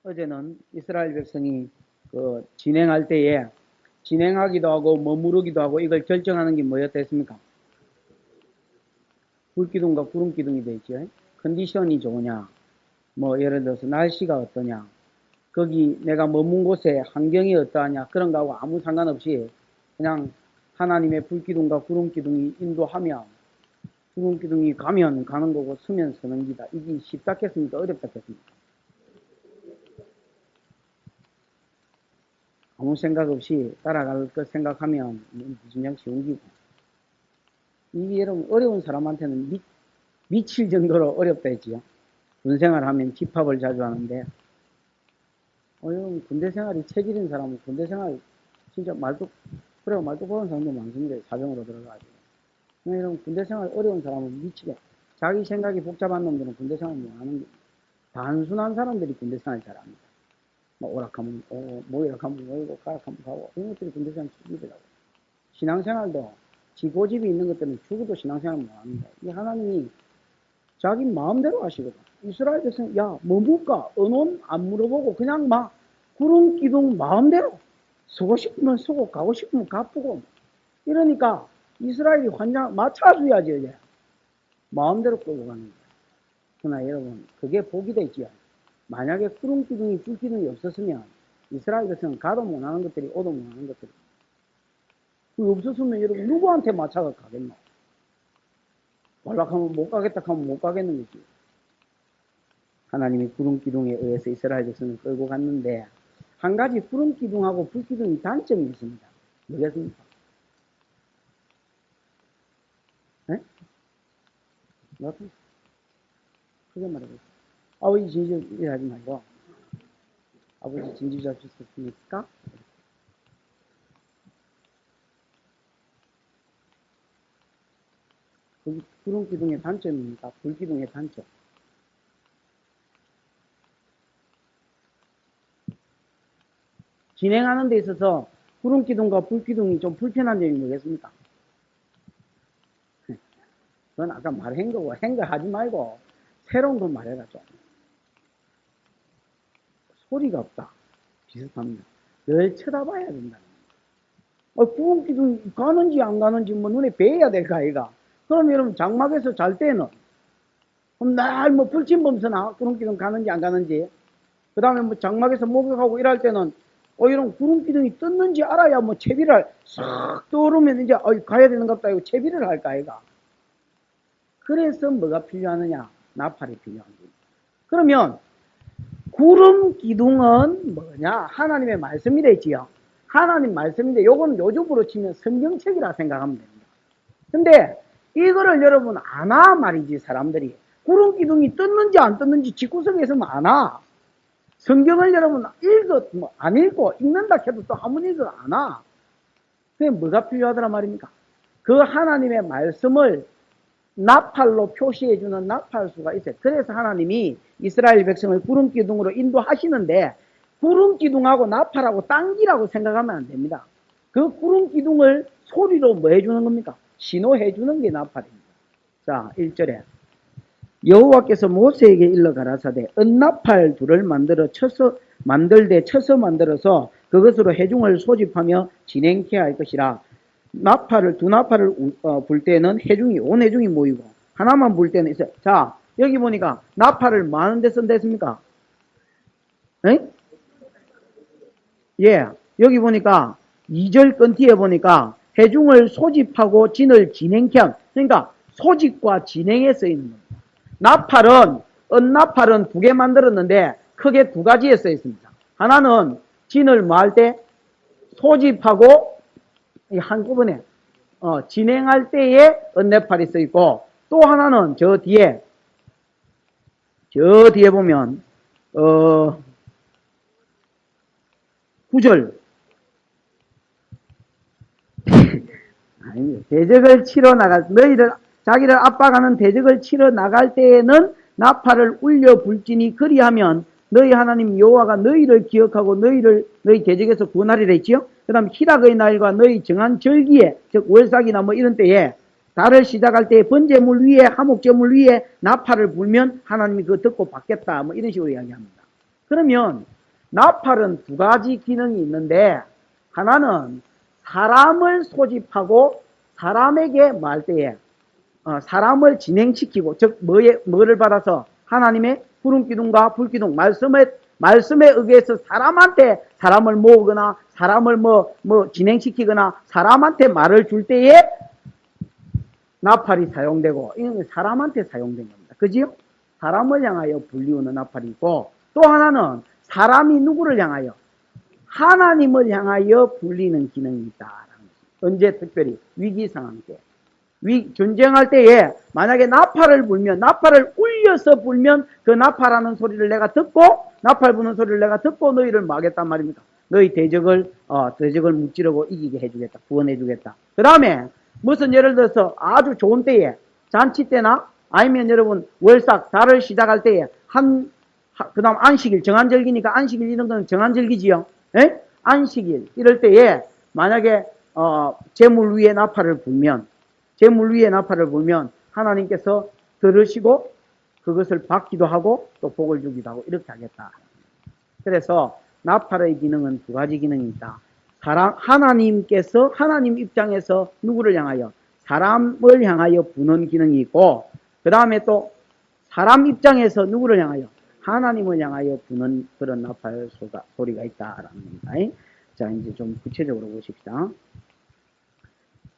어제는 이스라엘 백성이 진행할 때에 진행하기도 하고 머무르기도 하고 이걸 결정하는 게 뭐였다 했습니까? 불기둥과 구름기둥이 되죠. 컨디션이 좋으냐, 뭐 예를 들어서 날씨가 어떠냐, 거기 내가 머문 곳에 환경이 어떠하냐, 그런 거하고 아무 상관없이 그냥 하나님의 불기둥과 구름기둥이 인도하면 구름기둥이 가면 가는 거고 서면 서는 기다. 이게 쉽다 했습니까? 어렵다 했습니까? 아무 생각 없이 따라갈 것 생각하면 그냥 쉬운 기고, 이게 여러분 어려운 사람한테는 미칠 정도로 어렵다 했지요. 군생활 하면 집합을 자주 하는데 여러분 군대 생활이 체질인 사람은 군대 생활 진짜 말도 보는 사람도 많습니다. 사병으로 들어가지고. 여러분 군대 생활 어려운 사람은 미치게, 자기 생각이 복잡한 놈들은 군대 생활 못 하는 게, 단순한 사람들이 군대 생활 잘합니다. 뭐 오락하면 오고 모이락하면 모이고 가락하면 가고, 이런 것들이 군대 생활 축이더라고요. 신앙생활도 지고집이 있는 것들은 죽어도 신앙생활 못합니다. 이 하나님이 자기 마음대로 하시거든. 이스라엘 백성 야 뭐 묵까 언론 안 물어보고 그냥 막 구름 기둥 마음대로 서고 싶으면 서고 가고 싶으면 가쁘고, 이러니까 이스라엘이 환장 맞춰줘야지. 이제 마음대로 끌고 가는 거예요. 그러나 여러분 그게 복이 되지요. 만약에 구름 기둥이 불 기둥이 없었으면 이스라엘 백성은 가도 못하는 것들이 오도 못하는 것들이, 그게 없었으면 여러분 누구한테 맞춰가 가겠노? 연락하면 못 가겠다 하면 못 가겠는 거지. 하나님이 구름 기둥에 의해서 이스라엘 백성을 끌고 갔는데, 한 가지 구름 기둥하고 불 기둥이 단점이 있습니다. 뭐겠습니까? 네? 뭐겠습니까? 크게 말해보세요. 아버지 진실 하지 말고, 아버지 진실 잡수셨습니까? 거기 구름 기둥의 단점입니까? 불 기둥의 단점. 진행하는 데 있어서 구름 기둥과 불 기둥이 좀 불편한 점이 뭐겠습니까? 그건 아까 말한 거고, 행거하지 말고 새로운 거 말해라 좀. 소리가 없다. 비슷합니다. 늘 쳐다봐야 된다. 구름 기둥 가는지 안 가는지 뭐 눈에 뵈야 될 거 아이가. 그럼 여러분 장막에서 잘 때는 날 뭐 불침 범서나 구름 기둥 가는지 안 가는지, 그 다음에 뭐 장막에서 목욕하고 일할 때는 이런 구름 기둥이 떴는지 알아야 뭐 채비를 싹 떠오르면 이제 가야 되는 것 같다 이거 채비를 할까 아이가. 그래서 뭐가 필요하느냐? 나팔이 필요한 거예요. 그러면 구름 기둥은 뭐냐? 하나님의 말씀이 되지요. 하나님 말씀인데 요거는 요즘으로 치면 성경책이라 생각하면 됩니다. 근데 이거를 여러분 아나 말이지. 사람들이 구름 기둥이 떴는지 안 떴는지 집구석에서는 아나. 성경을 여러분 안 읽고 읽는다 해도 또 한 번 읽어 아나. 그게 뭐가 필요하더라 말입니까? 그 하나님의 말씀을 나팔로 표시해주는 나팔수가 있어요. 그래서 하나님이 이스라엘 백성을 구름기둥으로 인도하시는데, 구름기둥하고 나팔하고 딴기라고 생각하면 안 됩니다. 그 구름기둥을 소리로 뭐 해주는 겁니까? 신호해주는 게 나팔입니다. 자, 1절에 여호와께서 모세에게 일러 가라사대 은나팔 둘을 쳐서 만들어서 그것으로 해중을 소집하며 진행케 할 것이라. 두 나팔을 불 때는 온 해중이 모이고 하나만 불 때는 있어요. 자, 여기 보니까 나팔을 많은 데 쓴다 했습니까? 예, 여기 보니까 2절 건티에 보니까 해중을 소집하고 진을 진행케 한, 그러니까 소집과 진행에 써 있는 겁니다. 은나팔은 2개 만들었는데 크게 2가지에 써 있습니다. 하나는 진을 뭐 할 때 소집하고 한꺼번에 진행할 때에 은나팔이 써 있고, 또 하나는 저 뒤에 보면 9절 대적을 치러 나갈 자기를 압박하는 대적을 치러 나갈 때에는 나팔을 울려 불지니 그리하면 너희 하나님 여호와가 너희를 기억하고 너희 대적에서 구원하리라 했지요. 그 다음 희락의 날과 너희 정한 절기에, 즉 월삭이나 뭐 이런 때에 달을 시작할 때 번제물 위에 화목제물 위에 나팔을 불면 하나님이 그거 듣고 받겠다 뭐 이런 식으로 이야기합니다. 그러면 나팔은 두 가지 기능이 있는데 하나는 사람을 소집하고 사람에게 말 때에 사람을 진행시키고 즉 뭐를 받아서 하나님의 구름기둥과 불기둥 말씀에 의해서 사람을 모으거나 사람을 진행시키거나 사람한테 말을 줄 때에 나팔이 사용되고 이건 사람한테 사용된 겁니다. 그지요? 사람을 향하여 불리우는 나팔이고 또 하나는 사람이 누구를 향하여 하나님을 향하여 불리는 기능이 있다. 언제 특별히 위기 상황 때 전쟁할 때에 만약에 나팔을 울려서 불면 그 나팔하는 소리를 내가 듣고 나팔 부는 소리를 내가 듣고 너희를 막겠단 말입니다. 너희 대적을 무찌르고 이기게 해주겠다. 구원해주겠다. 그 다음에 무슨 예를 들어서 아주 좋은 때에 잔치 때나 아니면 여러분 월삭 달을 시작할 때에 그 다음 안식일 정한절기니까 안식일 이런 거는 정한절기지요. 에? 안식일 이럴 때에 만약에 제물 위에 나팔을 불면 하나님께서 들으시고 그것을 받기도 하고 또 복을 주기도 하고 이렇게 하겠다. 그래서 나팔의 기능은 두 가지 기능이 있다. 하나님 입장에서 누구를 향하여 사람을 향하여 부는 기능이 있고 그 다음에 또 사람 입장에서 누구를 향하여 하나님을 향하여 부는 그런 나팔 소리가 있다라는 겁니다. 자, 이제 좀 구체적으로 보십시다.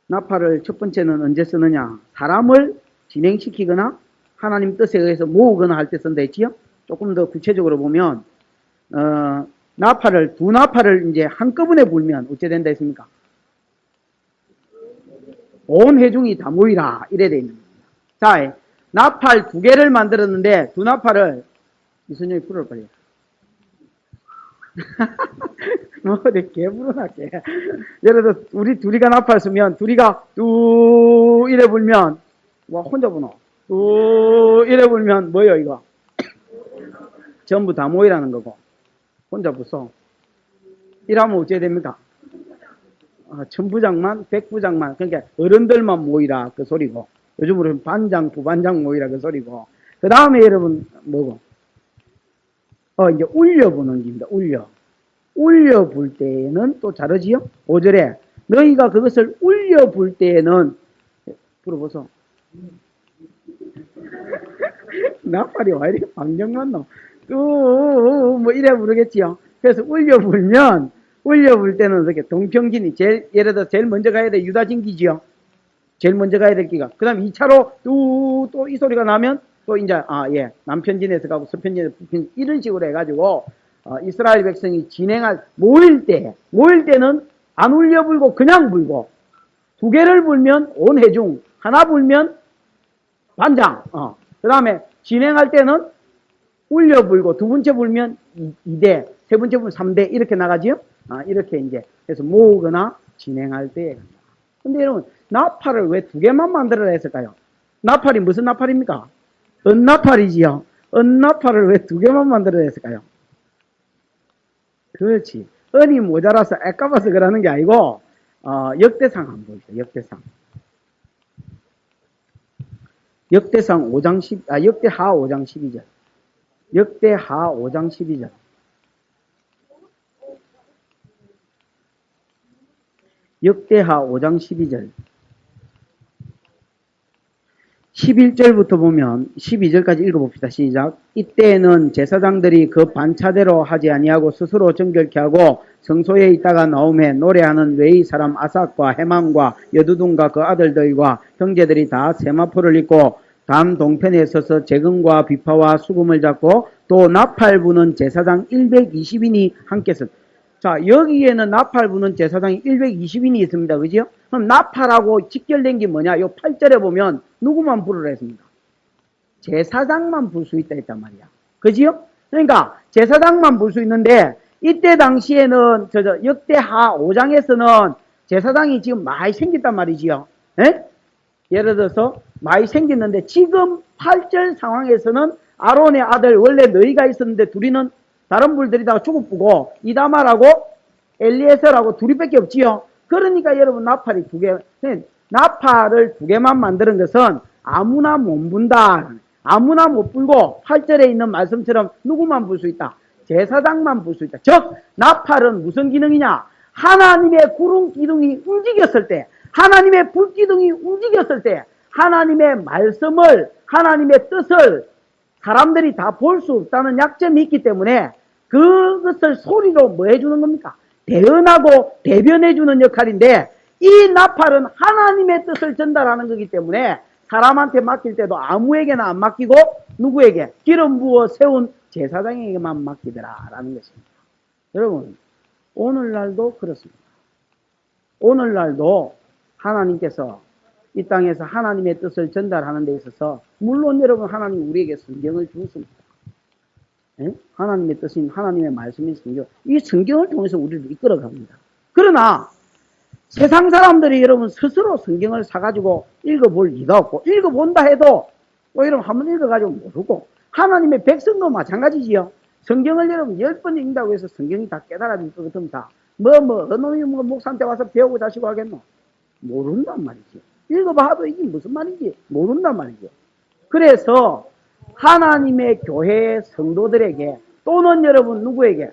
나팔을 첫 번째는 언제 쓰느냐? 사람을 진행시키거나 하나님 뜻에 의해서 모으거나 할 때 쓴다 했지요? 조금 더 구체적으로 보면 두 나팔을 이제 한꺼번에 불면 어째 된다 했습니까? 온 회중이 다 모이라 이래 돼 있는 겁니다. 자, 나팔 두 개를 만들었는데 두 나팔을 이순영이 불을 빨리. 내 개불어나 개. 예를 들어 우리 둘이가 나팔 쓰면 둘이가 뚜 이래 불면 혼자 부노. 뚜 이래 불면 뭐예요 이거? 전부 다 모이라는 거고 혼자 부서. 이러면 어째 됩니까? 천부장만 백부장만 그러니까 어른들만 모이라 그 소리고 요즘으로는 반장 부반장 모이라 그 소리고 그 다음에 여러분 뭐고? 이제 울려부는 겁니다. 울려 불 때에는 또 다르지요? 5절에 너희가 그것을 울려 불 때에는 불어보소. 나팔이 와 이렇게 방정맞노? 뭐 이래 부르겠지요. 그래서 울려 불 때는 이렇게 동평진이 예를 들어 제일 먼저 가야 돼 유다진기지요. 제일 먼저 가야 될 기가. 그 다음 2차로 또 이 소리가 나면 또 이제 남편진에서 가고 서편진에서 북편 이런 식으로 해가지고 이스라엘 백성이 모일 때는 안 울려 불고 그냥 불고 두 개를 불면 온 회중 하나 불면 반장 그 다음에 진행할 때는 울려 불고 두 번째 불면 2대 세 번째 불면 3대 이렇게 나가지요. 이렇게 이제 그래서 모으거나 진행할 때. 근데 여러분 나팔을 왜 두 개만 만들어야 했을까요? 나팔이 무슨 나팔입니까? 은나팔이지요. 은나팔을 왜 두 개만 만들어야 했을까요? 그렇지. 은이 모자라서 아까봐서 그러는 게 아니고 역대상 한번 보시죠. 역대하 5장 12절. 역대하 5장 12절. 역대하 5장 12절. 11절부터 보면 12절까지 읽어봅시다. 시작. 이때에는 제사장들이 그 반차대로 하지 아니하고 스스로 정결케 하고 성소에 있다가 나오매 노래하는 외의 사람 아삭과 해망과 여두둔과 그 아들들과 형제들이 다 세마포를 입고 담 동편에 서서 재금과 비파와 수금을 잡고 또 나팔 부는 제사장 120인이 함께 섰. 자, 여기에는 나팔 부는 제사장이 120인이 있습니다. 그죠? 그럼 나팔하고 직결된 게 뭐냐? 요 8절에 보면 누구만 부르라 했습니다. 제사장만 불 수 있다 했단 말이야. 그지요? 그러니까 제사장만 불 수 있는데 이때 당시에는 역대하 5장에서는 제사장이 지금 많이 생겼단 말이지요. 에? 예를 들어서 많이 생겼는데 지금 8절 상황에서는 아론의 아들 원래 너희가 있었는데 둘이는 다른 불들이다가 죽어보고 이다말하고 엘리에셀하고 둘이밖에 없지요. 그러니까 여러분 나팔이 두 개, 나팔을 두 개만 만드는 것은 아무나 못 분다. 아무나 못 불고 8절에 있는 말씀처럼 누구만 불 수 있다. 제사장만 볼 수 있다. 즉 나팔은 무슨 기능이냐? 하나님의 구름 기둥이 움직였을 때, 하나님의 불 기둥이 움직였을 때 하나님의 말씀을, 하나님의 뜻을 사람들이 다 볼 수 없다는 약점이 있기 때문에 그것을 소리로 뭐 해주는 겁니까? 대언하고 대변해주는 역할인데, 이 나팔은 하나님의 뜻을 전달하는 거기 때문에 사람한테 맡길 때도 아무에게나 안 맡기고 누구에게? 기름 부어 세운 제사장에게만 맡기더라 라는 것입니다. 여러분, 오늘날도 그렇습니다. 오늘날도 하나님께서 이 땅에서 하나님의 뜻을 전달하는 데 있어서 물론 여러분, 하나님 우리에게 성경을 주셨습니다. 하나님의 뜻인 하나님의 말씀인 성경, 이 성경을 통해서 우리를 이끌어갑니다. 그러나 세상 사람들이 여러분 스스로 성경을 사가지고 읽어볼 리가 없고, 읽어본다 해도 여러분 한번 읽어가지고 모르고, 하나님의 백성도 마찬가지지요. 성경을 여러분 10번 읽는다고 해서 성경이 다 깨달아질 것 같으면 다 어느 놈이 목사한테 와서 배우고 자시고 하겠노? 모른단 말이지. 읽어봐도 이게 무슨 말인지 모른단 말이죠. 그래서 하나님의 교회 성도들에게, 또는 여러분 누구에게?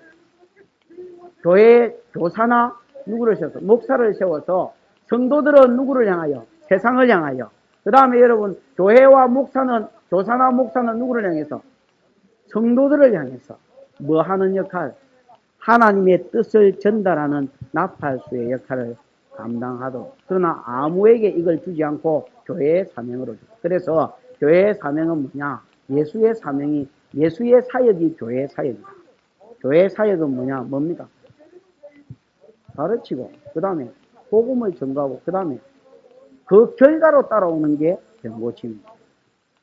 교회 교사나 누구를 세워서, 목사를 세워서 성도들은 누구를 향하여? 세상을 향하여. 그 다음에 여러분 교회와 목사는, 교사나 목사는 누구를 향해서? 성도들을 향해서 뭐 하는 역할? 하나님의 뜻을 전달하는 나팔수의 역할을 감당하도록. 그러나 아무에게 이걸 주지 않고 교회의 사명으로 주고. 그래서 교회의 사명은 뭐냐? 예수의 사명이, 예수의 사역이 교회의 사역이다. 교회의 사역은 뭐냐? 뭡니까? 가르치고, 그 다음에 복음을 전가하고, 그 다음에 그 결과로 따라오는 게 병고침입니다.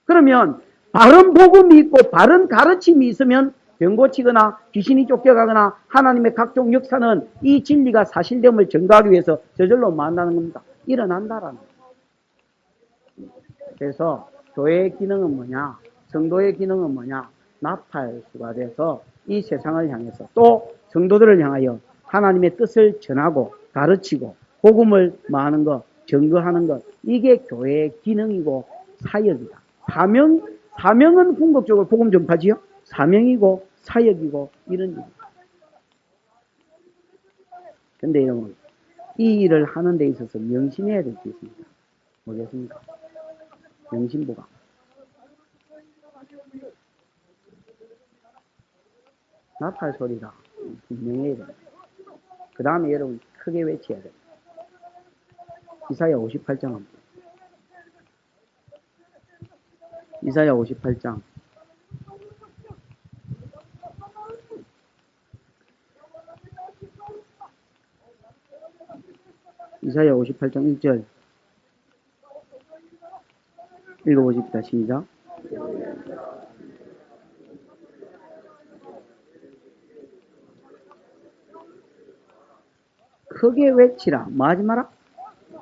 그러면 바른 복음이 있고 바른 가르침이 있으면 병고치거나 귀신이 쫓겨가거나 하나님의 각종 역사는 이 진리가 사실됨을 증거하기 위해서 저절로 만나는 겁니다. 일어난다라는 거예요. 그래서 교회의 기능은 뭐냐? 성도의 기능은 뭐냐? 나팔수가 돼서 이 세상을 향해서, 또 성도들을 향하여 하나님의 뜻을 전하고 가르치고 복음을 말하는 것, 증거하는 것, 이게 교회의 기능이고 사역이다. 사명은 궁극적으로 복음 전파지요. 사명이고 사역이고 이런 일입니다. 근데 여러분, 이 일을 하는 데 있어서 명심해야 될 게 있습니다. 뭐겠습니까? 명심보감. 나팔 소리가 분명해야 됩니다. 그 다음에 여러분 크게 외쳐야 됩니다. 이사야 58장 합니다. 이사야 58장. 이사야 58장 1절 읽어보십시다. 시작. 크게 외치라. 뭐 하지 마라?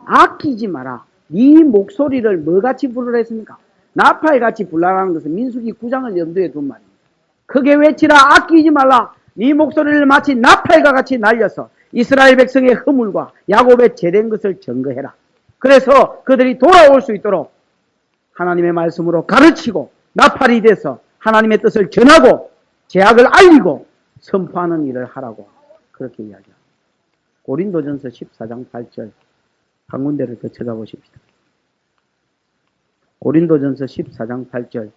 아끼지 마라. 네 목소리를 뭐같이 부르라 했습니까? 나팔같이 불라라는 것은 민수기 9장을 염두에 둔 말입니다. 크게 외치라. 아끼지 말라. 네 목소리를 마치 나팔과 같이 날려서 이스라엘 백성의 허물과 야곱의 죄된 것을 증거해라. 그래서 그들이 돌아올 수 있도록 하나님의 말씀으로 가르치고 나팔이 돼서 하나님의 뜻을 전하고 죄악을 알리고 선포하는 일을 하라고 그렇게 이야기합니다. 고린도전서 14장 8절 한 군데를 더 쳐다보십시다. 고린도전서 14장 8절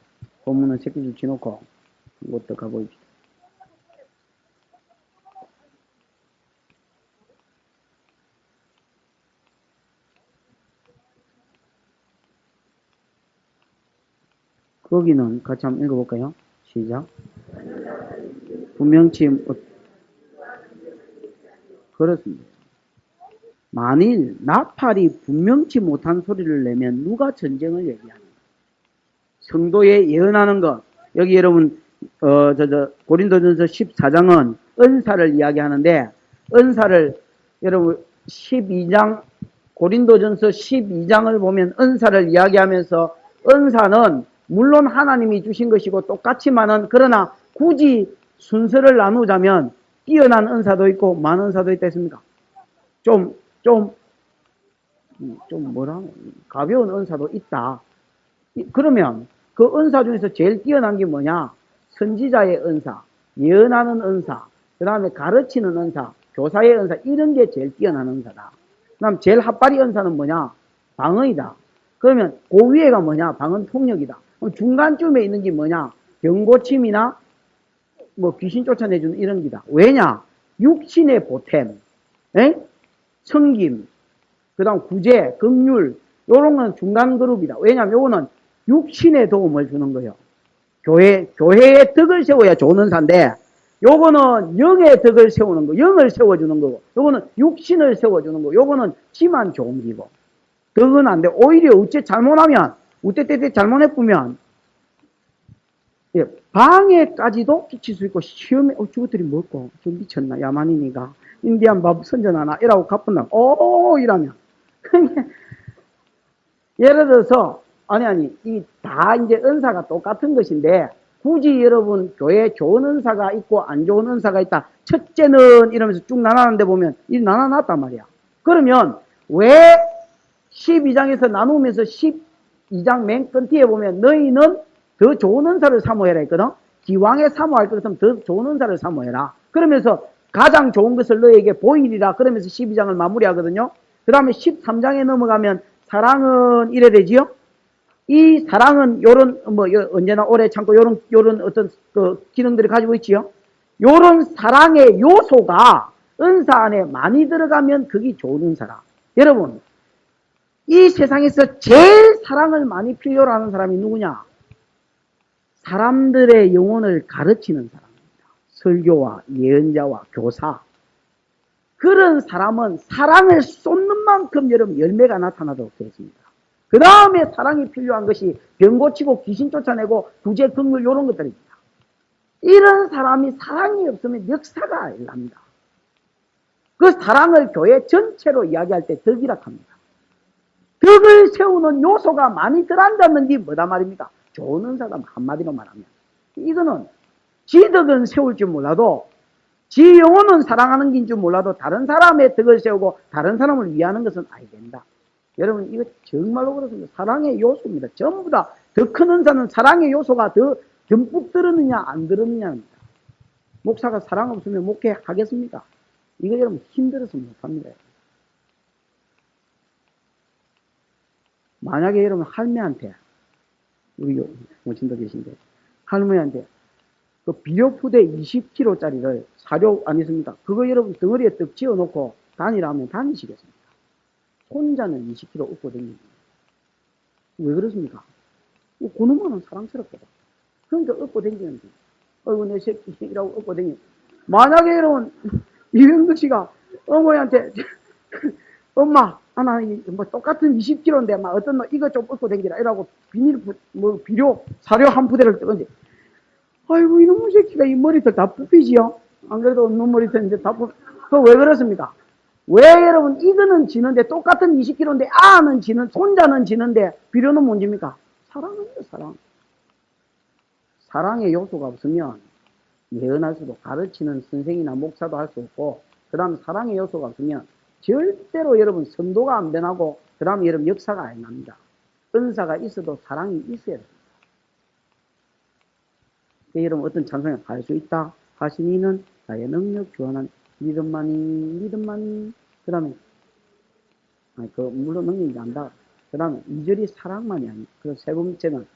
본문은 새끼줄 치놓고 한곳 더 가보십시다. 거기는 같이 한번 읽어볼까요? 시작. 분명치 그렇습니다. 만일 나팔이 분명치 못한 소리를 내면 누가 전쟁을 얘기합니까? 성도에 예언하는 것. 여기 여러분 고린도전서 14장은 은사를 이야기하는데, 은사를 여러분 12장 고린도전서 12장을 보면 은사를 이야기하면서, 은사는 물론 하나님이 주신 것이고 똑같지만은, 그러나 굳이 순서를 나누자면 뛰어난 은사도 있고 많은 은사도 있다 했습니까? 좀 가벼운 은사도 있다. 그러면 그 은사 중에서 제일 뛰어난 게 뭐냐? 선지자의 은사, 예언하는 은사, 그 다음에 가르치는 은사, 교사의 은사, 이런 게 제일 뛰어난 은사다. 그 다음 제일 핫바리 은사는 뭐냐? 방언이다. 그러면 그 위에가 뭐냐? 방언 통역이다. 그럼 중간쯤에 있는 게 뭐냐? 병고침이나 뭐 귀신 쫓아내주는 이런 기다. 왜냐? 육신의 보탬, 에? 성김, 그 다음 구제, 긍휼, 요런 건 중간 그룹이다. 왜냐면 요거는 육신의 도움을 주는 거예요. 교회의 덕을 세워야 좋은 은사인데, 요거는 영의 덕을 세우는 거, 영을 세워주는 거고, 요거는 육신을 세워주는 거, 요거는 지만 좋은 기고. 덕은 안 돼. 오히려 어째 잘못하면, 우때때때 잘못해보면, 예, 방해까지도 끼칠 수 있고, 시험에, 저것들이 뭘까? 좀 미쳤나? 야만이니까. 인디안 밥 선전하나? 이라고 가뿐나. 이러면. 예를 들어서, 이 다 이제 은사가 똑같은 것인데, 굳이 여러분, 교회에 좋은 은사가 있고, 안 좋은 은사가 있다. 첫째는 이러면서 쭉 나눠놨는데 보면, 이 나눠놨단 말이야. 그러면, 왜 12장에서 나누면서 12장 맨 끝에 보면, 너희는 더 좋은 은사를 사모해라 했거든? 기왕에 사모할 것 같으면 더 좋은 은사를 사모해라. 그러면서 가장 좋은 것을 너에게 보이리라. 그러면서 12장을 마무리하거든요. 그 다음에 13장에 넘어가면 사랑은 이래 되지요? 이 사랑은 요런, 언제나 오래 참고 요런 어떤 그 기능들을 가지고 있지요? 요런 사랑의 요소가 은사 안에 많이 들어가면 그게 좋은 은사라. 여러분, 이 세상에서 제일 사랑을 많이 필요로 하는 사람이 누구냐? 사람들의 영혼을 가르치는 사람입니다. 설교와 예언자와 교사. 그런 사람은 사랑을 쏟는 만큼 여러분 열매가 나타나도록 되어 있습니다. 그 다음에 사랑이 필요한 것이 병 고치고 귀신 쫓아내고 구제 긍휼 이런 것들입니다. 이런 사람이 사랑이 없으면 역사가 일납니다. 그 사랑을 교회 전체로 이야기할 때 덕이라 합니다. 덕을 세우는 요소가 많이 들어앉았는 게 뭐다 말입니까? 좋은 은사다 한마디로 말하면. 이거는 지 덕은 세울 줄 몰라도 지 영혼은 사랑하는 긴 줄 몰라도 다른 사람의 덕을 세우고 다른 사람을 위하는 것은 아니 된다. 여러분 이거 정말로 그렇습니다. 사랑의 요소입니다. 전부 다 더 큰 은사는 사랑의 요소가 더 듬뿍 들었느냐 안 들었느냐입니다. 목사가 사랑 없으면 목회하겠습니까? 이거 여러분 힘들어서 못합니다. 만약에 여러분 할매한테 우리 모친도 계신데 할머니한테 그 비료푸대 20kg짜리를 사료 아니습니까? 그거 여러분 덩어리에 떡 지어놓고 다니라면 다니시겠습니까? 혼자는 20kg 업고 다닙니다. 왜 그렇습니까? 그놈만은 사랑스럽거든. 그러니까 업고 다니는데 어이구 내 새끼라고 업고 다니. 만약에 여러분 이병득 씨가 어머니한테 엄마 나 뭐 똑같은 20kg인데 막 어떤 너 이거 좀 업고 다니라 이라고 비료 사료 한 부대를 뜨건데 아이고 이놈의 새끼가 이 머리털 다 뽑히지요. 안 그래도 없는 머리털인데 다 뽑. 왜 그렇습니까? 왜 여러분 이거는 지는데 똑같은 20kg인데 아는 지는 손자는 지는데 비료는 뭔지입니까? 사랑입니다. 사랑. 사랑의 요소가 없으면 예언할 수도 가르치는 선생이나 목사도 할 수 없고 그 다음 사랑의 요소가 없으면 절대로 여러분 선도가 안 변하고 그 다음에 여러분 역사가 안 납니다. 은사가 있어도 사랑이 있어야 됩니다. 여러분 어떤 찬송에 할 수 있다 하신 이는 나의 능력 주하는 믿음만이 그 다음에 물론 능력이 난다. 그 다음에 2절이 사랑만이 아니고 그 세 번째는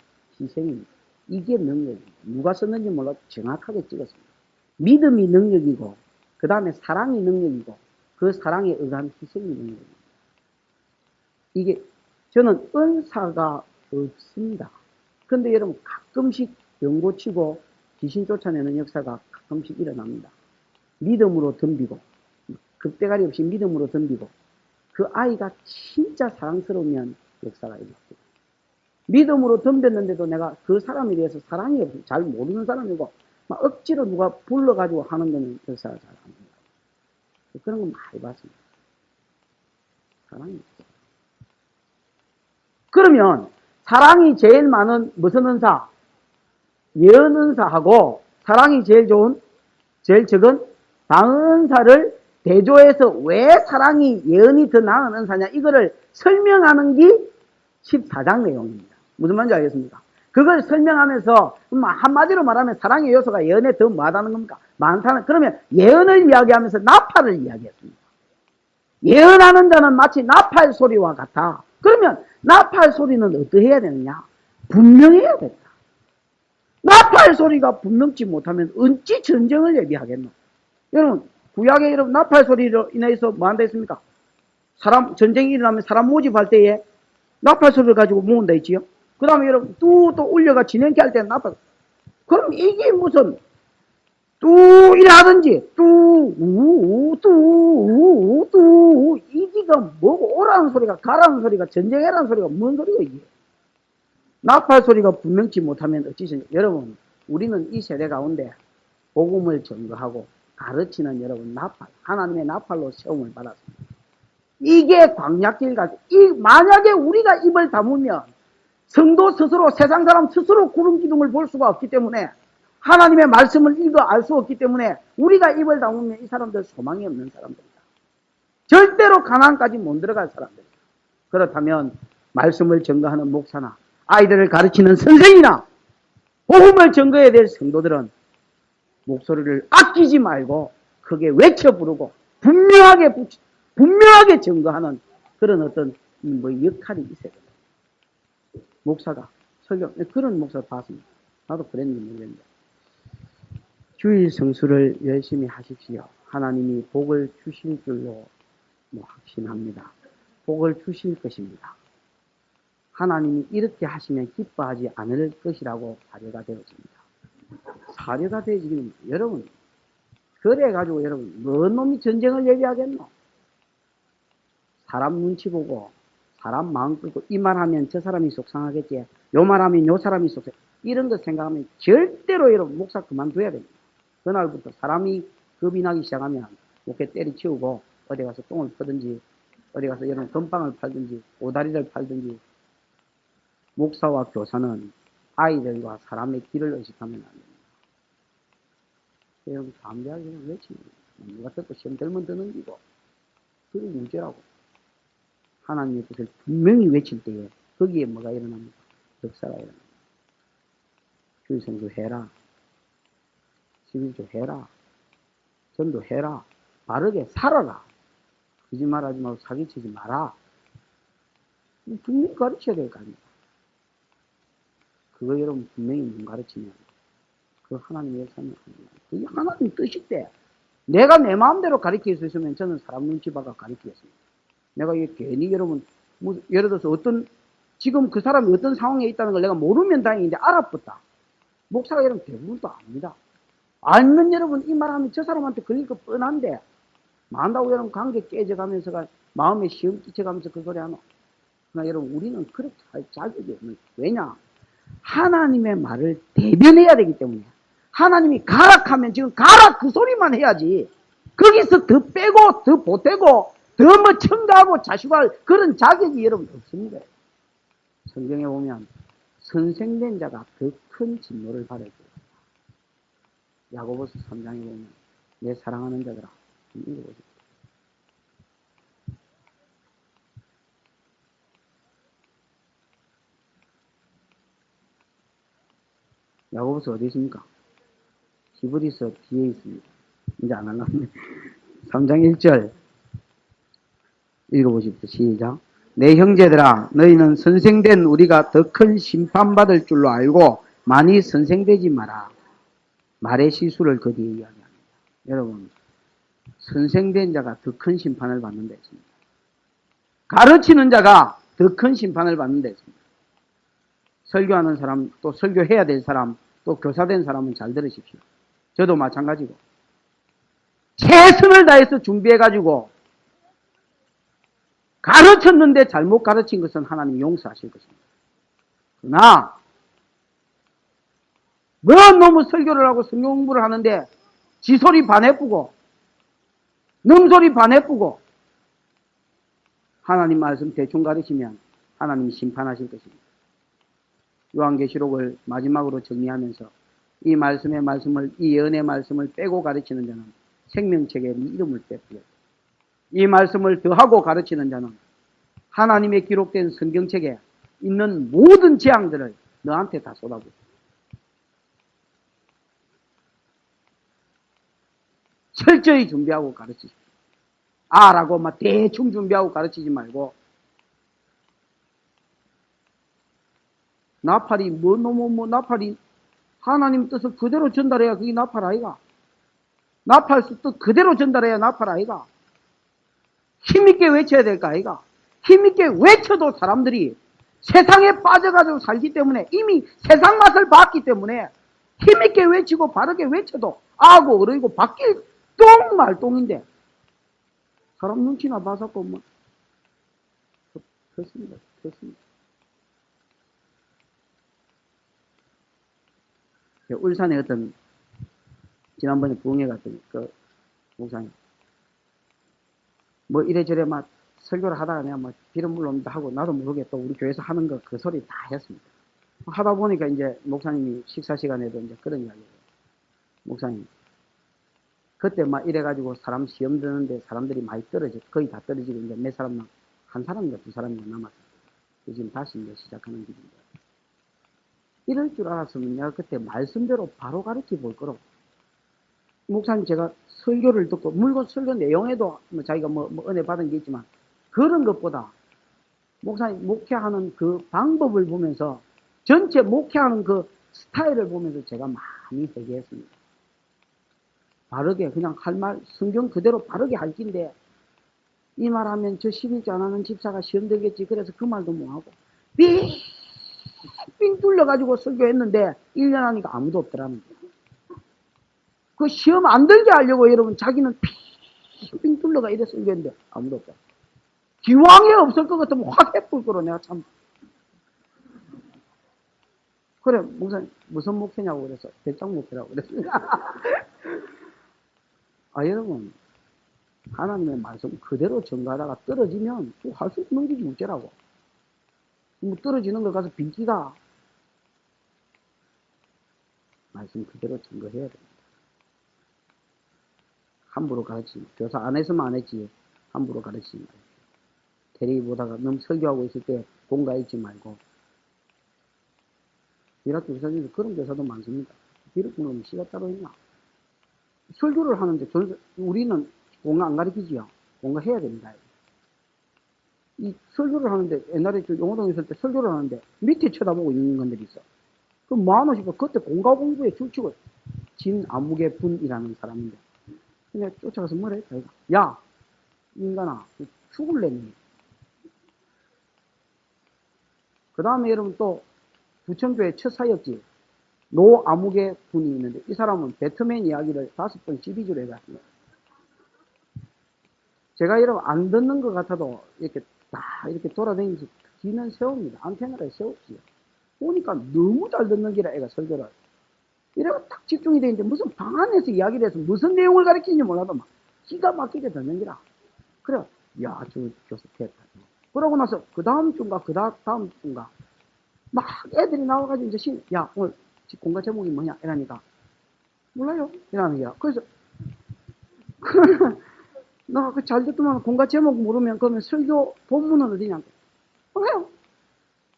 희생입니다. 이게 능력입니다. 누가 썼는지 몰라도 정확하게 찍었습니다. 믿음이 능력이고 그 다음에 사랑이 능력이고 그 사랑에 의한 희생이 능력입니다. 이게 저는 은사가 없습니다. 그런데 여러분 가끔씩 병 고치고 귀신 쫓아내는 역사가 가끔씩 일어납니다. 믿음으로 덤비고 급대가리 없이 믿음으로 덤비고 그 아이가 진짜 사랑스러우면 역사가 일어납니다. 믿음으로 덤볐는데도 내가 그 사람에 대해서 사랑이 없어 잘 모르는 사람이고 막 억지로 누가 불러가지고 하는 거는 역사가 잘 안 됩니다. 그런 거 많이 봤습니다. 사랑이 없어. 그러면 사랑이 제일 많은 무슨 은사? 예언 은사하고 사랑이 제일 좋은 제일 적은 방언 은사를 대조해서 왜 사랑이 예언이 더 나은 은사냐 이거를 설명하는 게 14장 내용입니다. 무슨 말인지 알겠습니까? 그걸 설명하면서 한마디로 말하면 사랑의 요소가 예언에 더 뭐하다는 겁니까? 많다는. 그러면 예언을 이야기하면서 나팔을 이야기했습니다. 예언하는 자는 마치 나팔 소리와 같아. 그러면 나팔 소리는 어떠해야 되느냐? 분명해야 된다. 나팔 소리가 분명치 못하면 어찌 전쟁을 예비하겠노? 여러분, 구약에 여러분 나팔 소리로 인해서 뭐 한다 했습니까? 전쟁이 일어나면 사람 모집할 때에 나팔 소리를 가지고 모은다 했지요? 그 다음에 여러분, 또 울려가 진행케 할 때는 나팔. 그럼 이게 무슨, 이라든지, 이기가 뭐고, 오라는 소리가, 가라는 소리가, 전쟁해라는 소리가 뭔 소리가 이게? 나팔 소리가 분명치 못하면 어찌지? 여러분, 우리는 이 세대 가운데 복음을 전거하고 가르치는 여러분 나팔, 하나님의 나팔로 세움을 받았습니다. 이게 광야길 가지. 만약에 우리가 입을 다물면 성도 스스로, 세상 사람 스스로 구름 기둥을 볼 수가 없기 때문에 하나님의 말씀을 읽어 알 수 없기 때문에 우리가 입을 다물면 이 사람들 소망이 없는 사람들이다. 절대로 가나안까지 못 들어갈 사람들이다. 그렇다면 말씀을 전거하는 목사나 아이들을 가르치는 선생이나 복음을 전거해야 될 성도들은 목소리를 아끼지 말고 크게 외쳐 부르고 분명하게 전거하는 그런 어떤 역할이 있어야 됩니다. 목사가 설교, 그런 목사를 봤습니다. 나도 그랬는지 모르겠는데. 주일 성수를 열심히 하십시오. 하나님이 복을 주실 줄로 확신합니다. 복을 주실 것입니다. 하나님이 이렇게 하시면 기뻐하지 않을 것이라고 사례가 되어집니다. 사례가 되어지기는 여러분, 그래가지고 여러분, 뭔 놈이 전쟁을 예비하겠노? 사람 눈치 보고 사람 마음 끌고 이 말하면 저 사람이 속상하겠지, 요 말하면 요 사람이 속상, 이런 거 생각하면 절대로 여러분 목사 그만둬야 됩니다. 그날부터 사람이 겁이 나기 시작하면 목회 때리치우고 어디 가서 똥을 퍼든지 어디 가서 여러분 건빵을 팔든지 오다리를 팔든지. 목사와 교사는 아이들과 사람의 길을 의식하면 안 됩니다. 여러분 담대하게 외칩니다. 누가 듣고 시험 들면 드는 기고 그게 문제라고. 하나님의 뜻을 분명히 외칠 때에 거기에 뭐가 일어납니까? 역사가 일어납니다. 주일성수 해라. 11조 해라. 전도해라. 바르게 살아라. 거짓말하지 말고 사기치지 마라. 분명히 가르쳐야 될 거 아닙니까? 그거 여러분 분명히 못 가르치면 그 하나님의 역사는 아닙니다. 그게 하나님 뜻인데 내가 내 마음대로 가르칠 수 있으면 저는 사람 눈치 봐가 가르치겠습니다. 내가 이게 괜히 여러분 예를 들어서 지금 그 사람이 어떤 상황에 있다는 걸 내가 모르면 다행인데 알아봤다. 목사가 여러분 대부분도 압니다. 알면 여러분 이 말하면 저 사람한테 걸릴 거 뻔한데 만다고 여러분 관계 깨져가면서가 마음에 시험 끼쳐가면서 그 소리 하노. 그러나 여러분 우리는 그렇게 할 자격이 없는. 왜냐? 하나님의 말을 대변해야 되기 때문에. 하나님이 가라 하면 지금 가라 그 소리만 해야지. 거기서 더 빼고 더 보태고 더 뭐 첨가하고 자식할 그런 자격이 여러분 없습니다. 성경에 보면 선생된 자가 더 큰 진노를 받을 거예요. 야고보서 3장에 보면 내 사랑하는 자들아 좀 읽어보십시오. 야고보서 어디 있습니까? 히브리서 뒤에 있습니다. 이제 안 하려면 3장 1절 읽어보십시오. 시작. 내 형제들아 너희는 선생된 우리가 더 큰 심판받을 줄로 알고 많이 선생되지 마라. 말의 실수를 거기에 이야기합니다. 여러분 선생된 자가 더 큰 심판을 받는 데 있습니다. 가르치는 자가 더 큰 심판을 받는 데 있습니다. 설교하는 사람, 또 설교해야 될 사람, 또 교사된 사람은 잘 들으십시오. 저도 마찬가지고 최선을 다해서 준비해가지고 가르쳤는데 잘못 가르친 것은 하나님 용서하실 것입니다. 그러나 너무 설교를 하고 성경 공부를 하는데 지소리 반해쁘고 넘소리 반해쁘고 하나님 말씀 대충 가르치면 하나님이 심판하실 것입니다. 요한계시록을 마지막으로 정리하면서 이 말씀의 말씀을, 이 예언의 말씀을 빼고 가르치는 자는 생명책에 이름을 빼앗겨. 이 말씀을 더하고 가르치는 자는 하나님의 기록된 성경책에 있는 모든 재앙들을 너한테 다 쏟아부어. 철저히 준비하고 가르치십시오. 라고 막 대충 준비하고 가르치지 말고, 나팔이 나팔이 하나님 뜻을 그대로 전달해야 그게 나팔 아이가. 나팔 뜻 그대로 전달해야 나팔 아이가. 힘있게 외쳐야 될 거 아이가. 힘있게 외쳐도 사람들이 세상에 빠져가지고 살기 때문에 이미 세상 맛을 봤기 때문에 힘있게 외치고 바르게 외쳐도 아고 어르이고 바뀔 똥 말똥인데 사람 눈치나 봐서고 뭐 그렇습니다. 그렇습니다. 울산에 어떤 지난번에 부흥회 갔더니 그 목사님 뭐 이래저래 막 설교를 하다가 내가 뭐 비름물 옵니다 하고 나도 모르게 또 우리 교회에서 하는 거 그 소리 다 했습니다. 하다 보니까 이제 목사님이 식사 시간에도 이제 그런 이야기를 해요. 목사님 그때 막 이래가지고 사람 시험 드는데 사람들이 많이 거의 다 떨어지고 이제 몇 사람만 한 사람인가 두 사람인가 남았어요. 지금 다시 이제 시작하는 길인데 이럴 줄 알았으면 내가 그때 말씀대로 바로 가르쳐 볼 거라고. 목사님 제가 설교를 듣고 물론 설교 내용에도 뭐 자기가 뭐 은혜 받은 게 있지만 그런 것보다 목사님 목회하는 그 방법을 보면서 전체 목회하는 그 스타일을 보면서 제가 많이 회개했습니다. 바르게 그냥 할 말 성경 그대로 바르게 할 긴데 이 말하면 저 11조 안 하는 집사가 시험 들겠지. 그래서 그 말도 못하고 빙 뚫려가지고 설교했는데 1년 하니까 아무도 없더라는 거예요. 그 시험 안 들게 하려고 여러분 자기는 빙 뚫려가 이래 설교했는데 아무도 없다. 기왕에 없을 것 같으면 확 해볼 거로 내가 참. 그래 목사님 무슨 목회냐고 그래서 대장 목회라고 그랬습니다. 여러분 하나님의 말씀 그대로 전가하다가 떨어지면 할 수 없는 게 문제라고. 뭐 떨어지는 걸 가서 빈기가 말씀 그대로 전거해야 됩니다. 함부로 가르치면 교사 안 했으면 안 했지 함부로 가르치지 말고 테레비 보다가 너무 설교하고 있을 때 공가 있지 말고. 비락교 교사님도 그런 교사도 많습니다. 비락교는 시가 따로 있나? 설교를 하는데 우리는 공가 안 가르치지요. 공가 해야 됩니다. 이 설교를 하는데 옛날에 저 용호동에 있을 때 설교를 하는데 밑에 쳐다보고 있는 건들이 있어. 그럼 뭐하노 싶어. 그때 공가 공부에 줄치고 진아무개 분이라는 사람인데 그냥 쫓아가서 뭐래? 야 인간아 죽을래니. 그 다음에 여러분 또 부천교회 첫 사역지 노아무개 분이 있는데 이 사람은 배트맨 이야기를 5번 시리즈로 해갔습니다. 제가 여러분 안 듣는 것 같아도 이렇게 다 이렇게 돌아다니면서 귀는 세웁니다. 안테나를 세웁지요. 보니까 너무 잘 듣는 기라 애가 설교를. 이래가 딱 집중이 되는데 무슨 방 안에서 이야기를 해서 무슨 내용을 가르치는지 몰라도 막 기가 막히게 듣는 기라. 그래, 야, 저 교수 됐다. 그러고 나서 그 다음 주인가 그 다음 주인가 막 애들이 나와가지고 이제 야 오늘 공과 제목이 뭐냐 이러니까 몰라요 이러는 거야. 그래서 나 그 잘 듣더만 공과 제목 모르면 그러면 설교 본문은 어디냐 몰라요.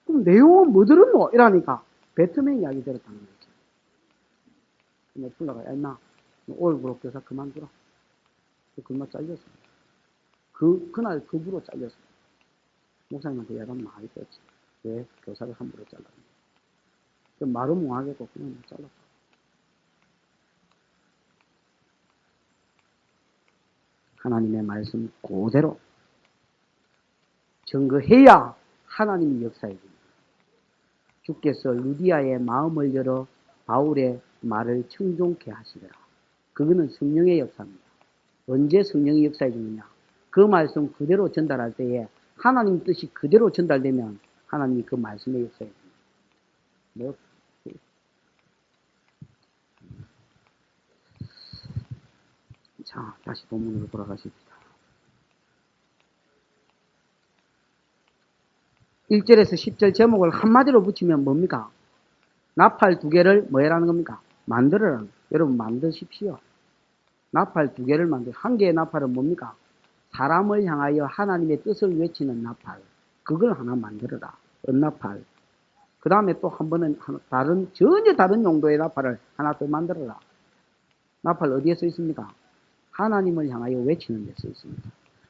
그럼 내용은 뭐 들었노 이러니까 배트맨 이야기 들었다는 거지. 근데 불러가 야 임마 오일부로 교사 그만두라. 그만 잘렸어. 그날 급으로 잘렸어. 목사님한테 야단 많이 뺐지. 왜 교사를 함부로 잘랐냐. 말은 못하겠고 그냥 잘랐어. 하나님의 말씀 그대로 증거해야 하나님이 역사해 줍니다. 주께서 루디아의 마음을 열어 바울의 말을 청종케 하시더라. 그거는 성령의 역사입니다. 언제 성령이 역사해 주느냐. 그 말씀 그대로 전달할 때에 하나님 뜻이 그대로 전달되면 하나님이 그 말씀에 역사해 줍니다. 자, 다시 본문으로 돌아가십니다. 1절에서 10절 제목을 한마디로 붙이면 뭡니까? 나팔 2개를 뭐 해라는 겁니까? 만들어라는. 여러분 만드십시오. 나팔 2개를 만들어. 한 개의 나팔은 뭡니까? 사람을 향하여 하나님의 뜻을 외치는 나팔. 그걸 하나 만들어라. 은나팔. 그 다음에 또 한 번은 전혀 다른 용도의 나팔을 하나 더 만들어라. 나팔 어디에 써 있습니까? 하나님을 향하여 외치는 데 써 있습니다.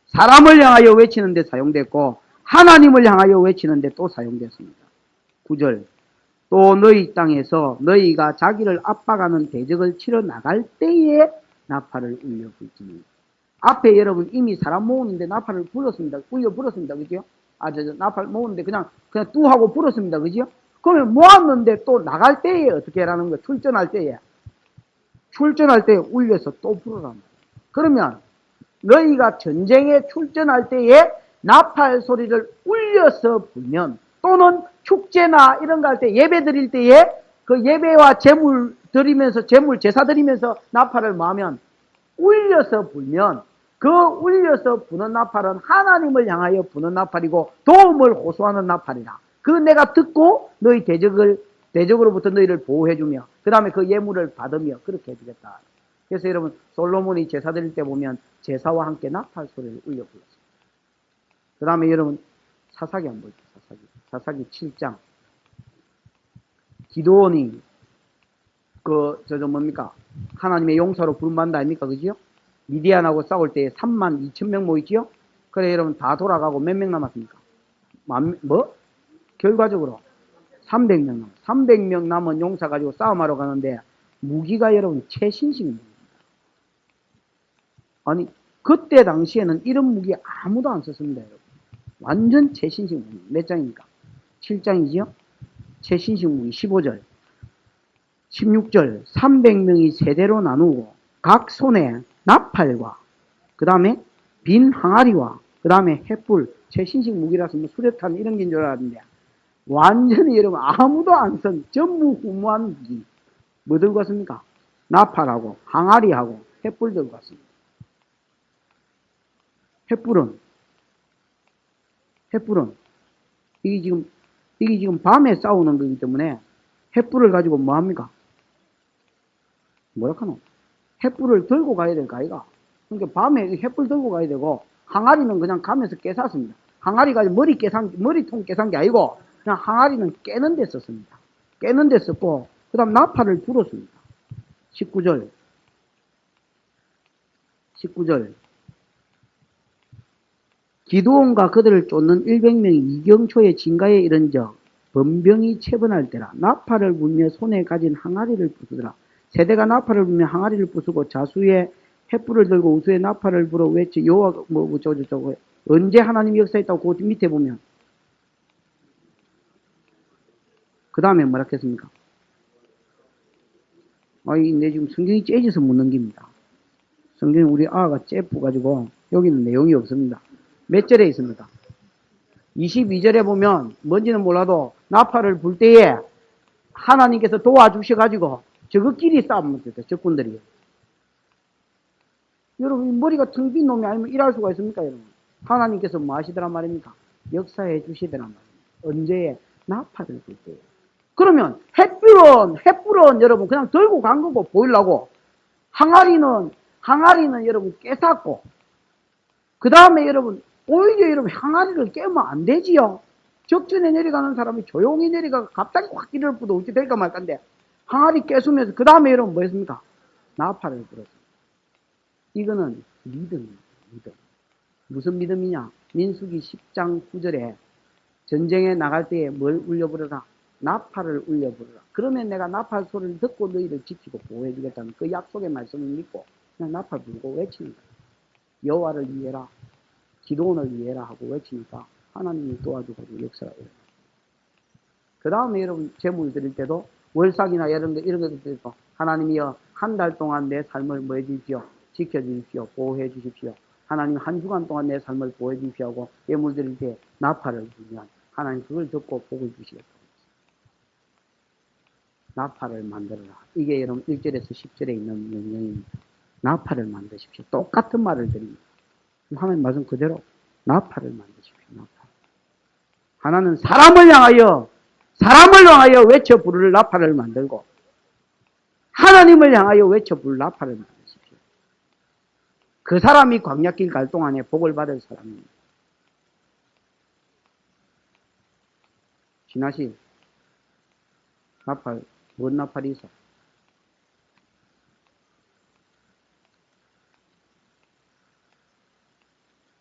사람을 향하여 외치는 데 사용됐고 하나님을 향하여 외치는 데 또 사용됐습니다. 9절. 또 너희 땅에서 너희가 자기를 압박하는 대적을 치러 나갈 때에 나팔을 울려 불지니. 앞에 여러분 이미 사람 모으는데 나팔을 불었습니다. 울려 불었습니다. 그죠? 나팔 모으는데 그냥 뚜 하고 불었습니다. 그죠? 그러면 모았는데 또 나갈 때에 어떻게 하라는 거? 출전할 때에 울려서 또 불어라. 그러면 너희가 전쟁에 출전할 때에 나팔 소리를 울려서 불면, 또는 축제나 이런 거 할 때 예배 드릴 때에 그 예배와 제물 드리면서 제사 드리면서 나팔을 모으면 울려서 불면, 그 울려서 부는 나팔은 하나님을 향하여 부는 나팔이고 도움을 호소하는 나팔이라. 그 내가 듣고 너희 대적으로부터 너희를 보호해주며 그 다음에 그 예물을 받으며 그렇게 해주겠다. 그래서 여러분 솔로몬이 제사 드릴 때 보면 제사와 함께 나팔 소리를 울려 불렀습니다. 그 다음에 여러분 사사기 한번 볼게요. 사사기 7장. 기드온이 뭡니까? 하나님의 용사로 부름받는다 아닙니까? 그지요? 미디안하고 싸울 때 32,000명 모이지요? 그래 여러분 다 돌아가고 몇 명 남았습니까? 결과적으로 300명 300명 남은 용사 가지고 싸움하러 가는데 무기가 여러분 최신식 무기입니다. 아니 그때 당시에는 이런 무기 아무도 안 썼습니다. 여러분. 완전 최신식 무기. 몇 장입니까? 7장이지요? 최신식 무기 15절 16절 300명이 세대로 나누고 각 손에 나팔과 그 다음에 빈 항아리와 그 다음에 횃불. 최신식 무기라서 뭐 수류탄 이런 게 줄 알았는데 완전히 여러분 아무도 안 쓴 전무후무한 무기. 뭐 들고 갔습니까? 나팔하고 항아리하고 횃불 들고 갔습니다. 횃불은 이게 지금 밤에 싸우는 거기 때문에 횃불을 가지고 뭐 합니까? 뭐라카노? 횃불을 들고 가야 될 거 아이가? 그러니까 밤에 횃불 들고 가야 되고 항아리는 그냥 가면서 깨쌌습니다. 항아리가 머리통 깨산 게 아니고 그냥 항아리는 깨는 데 썼습니다. 깨는 데 썼고 그 다음 나팔을 불었습니다. 19절 기드온과 그들을 쫓는 100명이 이경초에 진가에 이른적 번병이 체분할 때라 나팔을 불며 손에 가진 항아리를 부수더라. 세대가 나팔을 불며 항아리를 부수고 자수에 횃불을 들고 우수에 나팔을 불어 외치 여호와 언제 하나님이 역사했다고 그 밑에 보면 그 다음에 뭐라 했습니까? 내 지금 성경이 째져서 못 넘깁니다. 성경이 우리 아가 째뿌가지고 여기는 내용이 없습니다. 몇 절에 있습니다. 22절에 보면 뭔지는 몰라도 나팔을 불 때에 하나님께서 도와주셔가지고 저것끼리 싸우면 됐다. 적군들이. 여러분 머리가 텅 빈 놈이 아니면 일할 수가 있습니까? 여러분 하나님께서 뭐 하시더란 말입니까? 역사해 주시더란 말입니다. 언제? 나팔을 불 때에. 그러면 횃불은 여러분 그냥 들고 간 거고 보이려고. 항아리는 여러분 깨쌌고 그 다음에 여러분 오히려 여러분 항아리를 깨면 안 되지요. 적전에 내려가는 사람이 조용히 내려가고 갑자기 확 길을 뿌도 어찌 될까 말까인데 항아리 깨수면서 그 다음에 여러분 뭐 했습니까? 나팔을 불었습니다. 이거는 믿음입니다. 믿음. 무슨 믿음이냐? 민수기 10장 9절에 전쟁에 나갈 때에 뭘 울려 부르라? 나팔을 울려 부르라. 그러면 내가 나팔 소리를 듣고 너희를 지키고 보호해 주겠다는 그 약속의 말씀을 믿고 그냥 나팔 불고 외치는 거예요. 여호와를 위해라, 기도원을 위해라 하고 외치니까 하나님이 도와주고 역사가 일어나요. 그 다음에 여러분 제물 드릴 때도 월삭이나 이런 거 드리고 하나님이여 한 달 동안 내 삶을 뭐 해주십시오? 지켜주십시오. 보호해 주십시오. 하나님 한 주간 동안 내 삶을 보호해 주십시오 하고 예물 드릴 때 나팔을 불면 하나님 그걸 듣고 복을 주시겠다. 나팔을 만들어라. 이게 여러분 1절에서 10절에 있는 명령입니다. 나팔을 만드십시오. 똑같은 말을 드립니다. 하나님 말씀 그대로 나팔을 만드십시오. 나팔. 하나는 사람을 향하여 외쳐 부를 나팔을 만들고 하나님을 향하여 외쳐 부를 나팔을 만드십시오. 그 사람이 광야길 갈 동안에 복을 받을 사람입니다. 지나시 나팔, 뭔 나팔이 있어?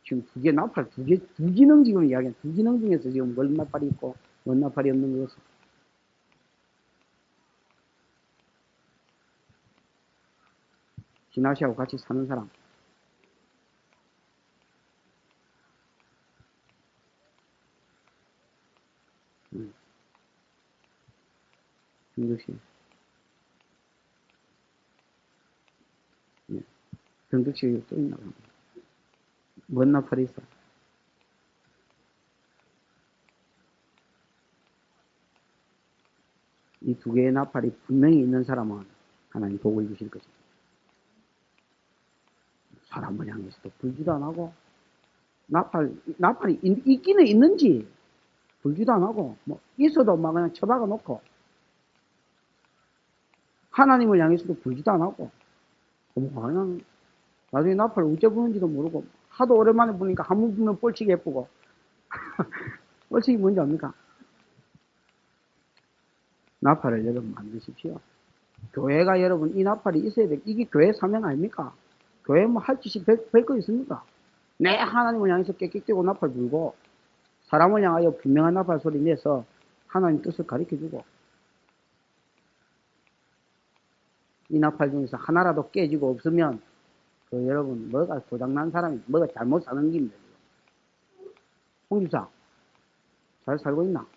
지금 두 개 나팔, 두 기능 지금 이야기해. 두 기능 중에서 지금 뭔 나팔이 있고, 뭔 나팔이 없는 것은. 진아 씨하고 같이 사는 사람. 정덕 씨. 네. 정덕 씨또 있나 봐. 뭔 나팔이 있어? 이 두 개의 나팔이 분명히 있는 사람은 하나님 복을 주실 것입니다. 사람을 향해서도 불지도 안 하고, 나팔이 있기는 있는지, 불지도 안 하고, 뭐, 있어도 막 그냥 처박아 놓고, 하나님을 향해서도 불지도 안 하고, 그냥, 나중에 나팔 어째 부는지도 모르고, 하도 오랜만에 보니까 한 번 보면 뻘치기 예쁘고, 뻘치기 뭔지 압니까? 나팔을 여러분 만드십시오. 교회가 여러분 이 나팔이 있어야 돼. 이게 교회 사명 아닙니까? 교회 뭐 할 짓이 별거 있습니까? 내 하나님을 향해서 깨끗하고 나팔 불고 사람을 향하여 분명한 나팔 소리 내서 하나님 뜻을 가르쳐주고 이 나팔 중에서 하나라도 깨지고 없으면 그 여러분 뭐가 고장난 사람이 뭐가 잘못 사는 겁니다. 홍집사 잘 살고 있나?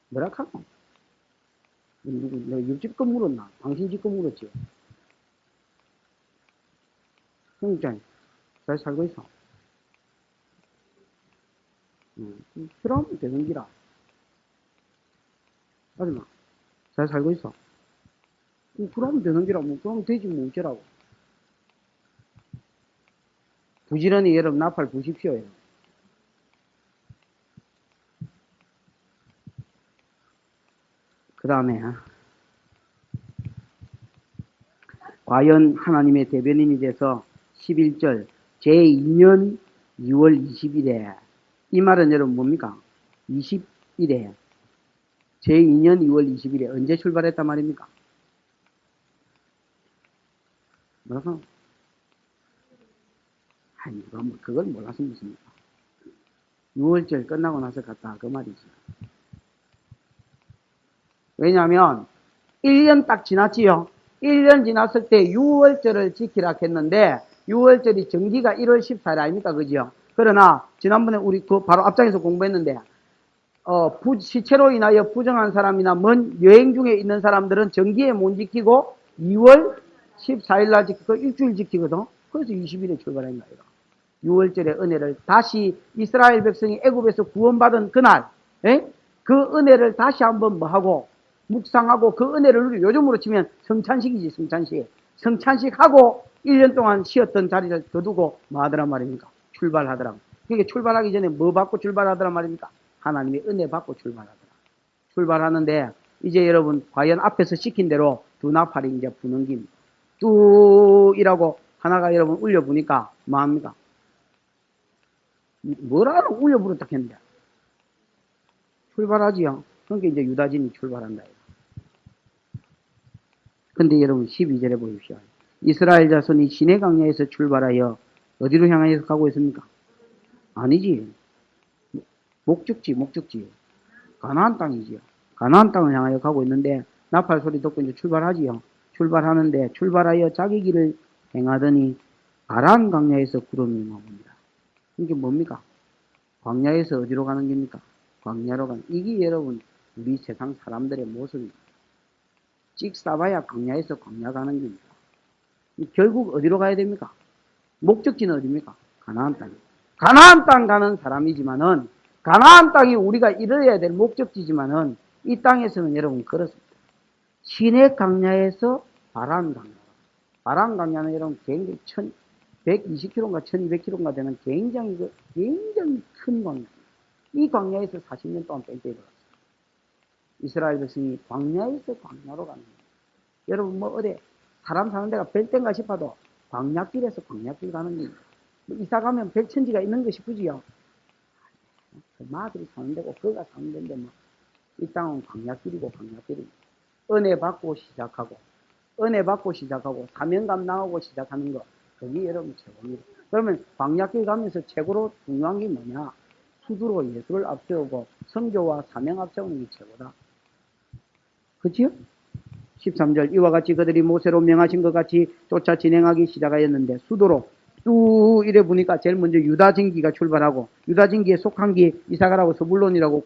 뭐라 카노? 내가 옆집거 물었나? 당신 집거 물었지? 홍집사 잘 살고 있어? 그러면 되는 기라. 아줌마 잘 살고 있어? 그러면 되는 기라. 뭐 그러면 되지 뭐 어쩌라고. 부지런히 여러분 나팔 부십시오. 그 다음에 과연 하나님의 대변인이 돼서 11절 제2년 2월 20일에 이 말은 여러분 뭡니까? 20일에 제2년 2월 20일에 언제 출발했단 말입니까? 뭐라고? 아니 그걸 몰라서 무슨입니까? 6월절 끝나고 나서 갔다 그 말이지. 왜냐하면 1년 딱 지났지요. 1년 지났을 때 6월절을 지키라 했는데 6월절이 정기가 1월 14일 아닙니까? 그죠? 그러나 지난번에 우리 그 바로 앞장에서 공부했는데 시체로 인하여 부정한 사람이나 먼 여행 중에 있는 사람들은 정기에 못 지키고 2월 14일 날 지키고 일주일 지키거든. 그래서 20일에 출발한 거예요. 6월절의 은혜를 다시 이스라엘 백성이 애굽에서 구원받은 그날 그 은혜를 다시 한번 뭐하고 묵상하고 그 은혜를 누리고 요즘으로 치면 성찬식이지 성찬식. 성찬식하고 1년 동안 쉬었던 자리를 거두고 뭐 하더란 말입니까? 출발하더라. 그러니까 출발하기 전에 뭐 받고 출발하더란 말입니까? 하나님의 은혜 받고 출발하더라. 출발하는데 이제 여러분 과연 앞에서 시킨 대로 두 나팔이 이제 부는 김 뚜이라고 하나가 여러분 울려보니까 뭐합니까? 뭐라고 울려부르다 했는데 출발하지요. 그러니까 이제 유다진이 출발한다. 근데 여러분 12절에 보십시오. 이스라엘 자손이 시내 강야에서 출발하여 어디로 향해서 가고 있습니까? 아니지. 목적지. 가나안 땅이지요. 가나안 땅을 향하여 가고 있는데 나팔 소리 듣고 이제 출발하지요. 출발하는데 출발하여 자기 길을 행하더니 가라안 강야에서 구름이 나옵니다. 이게 뭡니까? 광야에서 어디로 가는 겁니까? 광야로 가는. 이게 여러분 우리 세상 사람들의 모습입니다. 찍 싸봐야 광야에서 광야 가는 겁니다. 결국 어디로 가야 됩니까? 목적지는 어디입니까? 가나안 땅. 가나안 땅 가는 사람이지만은 가나안 땅이 우리가 이뤄야 될 목적지지만은 이 땅에서는 여러분 그렇습니다. 시내 강야에서 바란 강야. 바란 강야는 여러분 굉장히 120km인가 1200km인가 되는 굉장히 큰 광야. 이 광야에서 40년 동안 뺑뺑이 돌았어요. 이스라엘 백성이 광야에서 광야로 가는 거예요. 여러분 뭐 어디 사람 사는 데가 별땐가 싶어도 광야길에서 광야길 가는 겁니다. 뭐 이사 가면 별천지가 있는 거 싶으지요? 마들이 사는 데고 그가 사는 데인데 뭐 이 땅은 광야길이고 광야길이고 은혜 받고 시작하고 은혜 받고 시작하고 사명감 나오고 시작하는 거 그게 여러분 최고입니다. 그러면 광야길 가면서 최고로 중요한 게 뭐냐? 수두로 예수를 앞세우고 선교와 사명 앞세우는 게 최고다. 그치요? 13절 이와 같이 그들이 모세로 명하신 것 같이 쫓아 진행하기 시작하였는데 수도로 쭉 이래 보니까 제일 먼저 유다진기가 출발하고 유다진기에 속한 게 이사가라고 서불론이라고